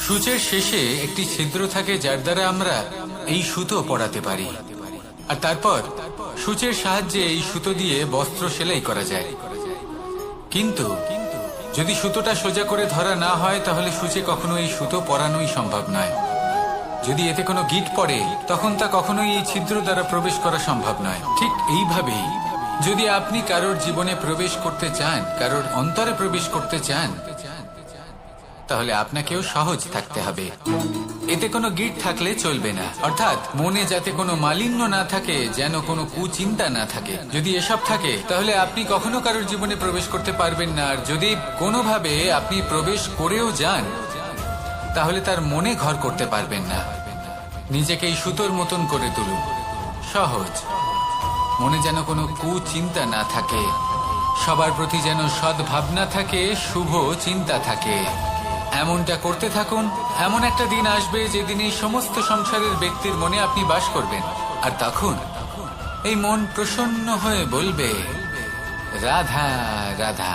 সূচের শেষে একটি ছিদ্র থাকে, যার দ্বারা আমরা এই সুতো পরাতে পারি, আর তারপর সূচের সাহায্যে এই সুতো দিয়ে বস্ত্র সেলাই করা যায়। কিন্তু যদি সুতোটা সোজা করে ধরা না হয়, তাহলে সূচে কখনো এই সুতো পরানোই সম্ভব নয়। যদি এতে কোনো গিঁট পড়ে, তখন তা কখনোই এই ছিদ্র দ্বারা প্রবেশ করা সম্ভব নয়। ঠিক এইভাবেই যদি আপনি কারোর জীবনে প্রবেশ করতে চান, কারোর অন্তরে প্রবেশ করতে চান, তাহলে আপনাকেও সহজ থাকতে হবে। এতে কোনো গিঁট থাকলে চলবে না, অর্থাৎ মনে যাতে কোনো মালিন্য না থাকে, যেন কোনো কুচিন্তা না থাকে। যদি এসব থাকে, তাহলে আপনি কখনো কারোর জীবনে প্রবেশ করতে পারবেন না। আর যদি কোনোভাবে আপনি প্রবেশ করেও যান, তাহলে তার মনে ঘর করতে পারবেন না। নিজেকে এই সুতোর মতন করে তুলুন, সহজ। মনে যেন কোনো কুচিন্তা না থাকে, সবার প্রতি যেন সদ্ভাবনা থাকে, শুভ চিন্তা থাকে। এমনটা করতে থাকুন। এমন একটা দিন আসবে যেদিন এই সমস্ত সংসারের ব্যক্তির মনে আপনি বাস করবেন, আর তখন এই মন প্রসন্ন হয়ে বলবে, রাধা রাধা।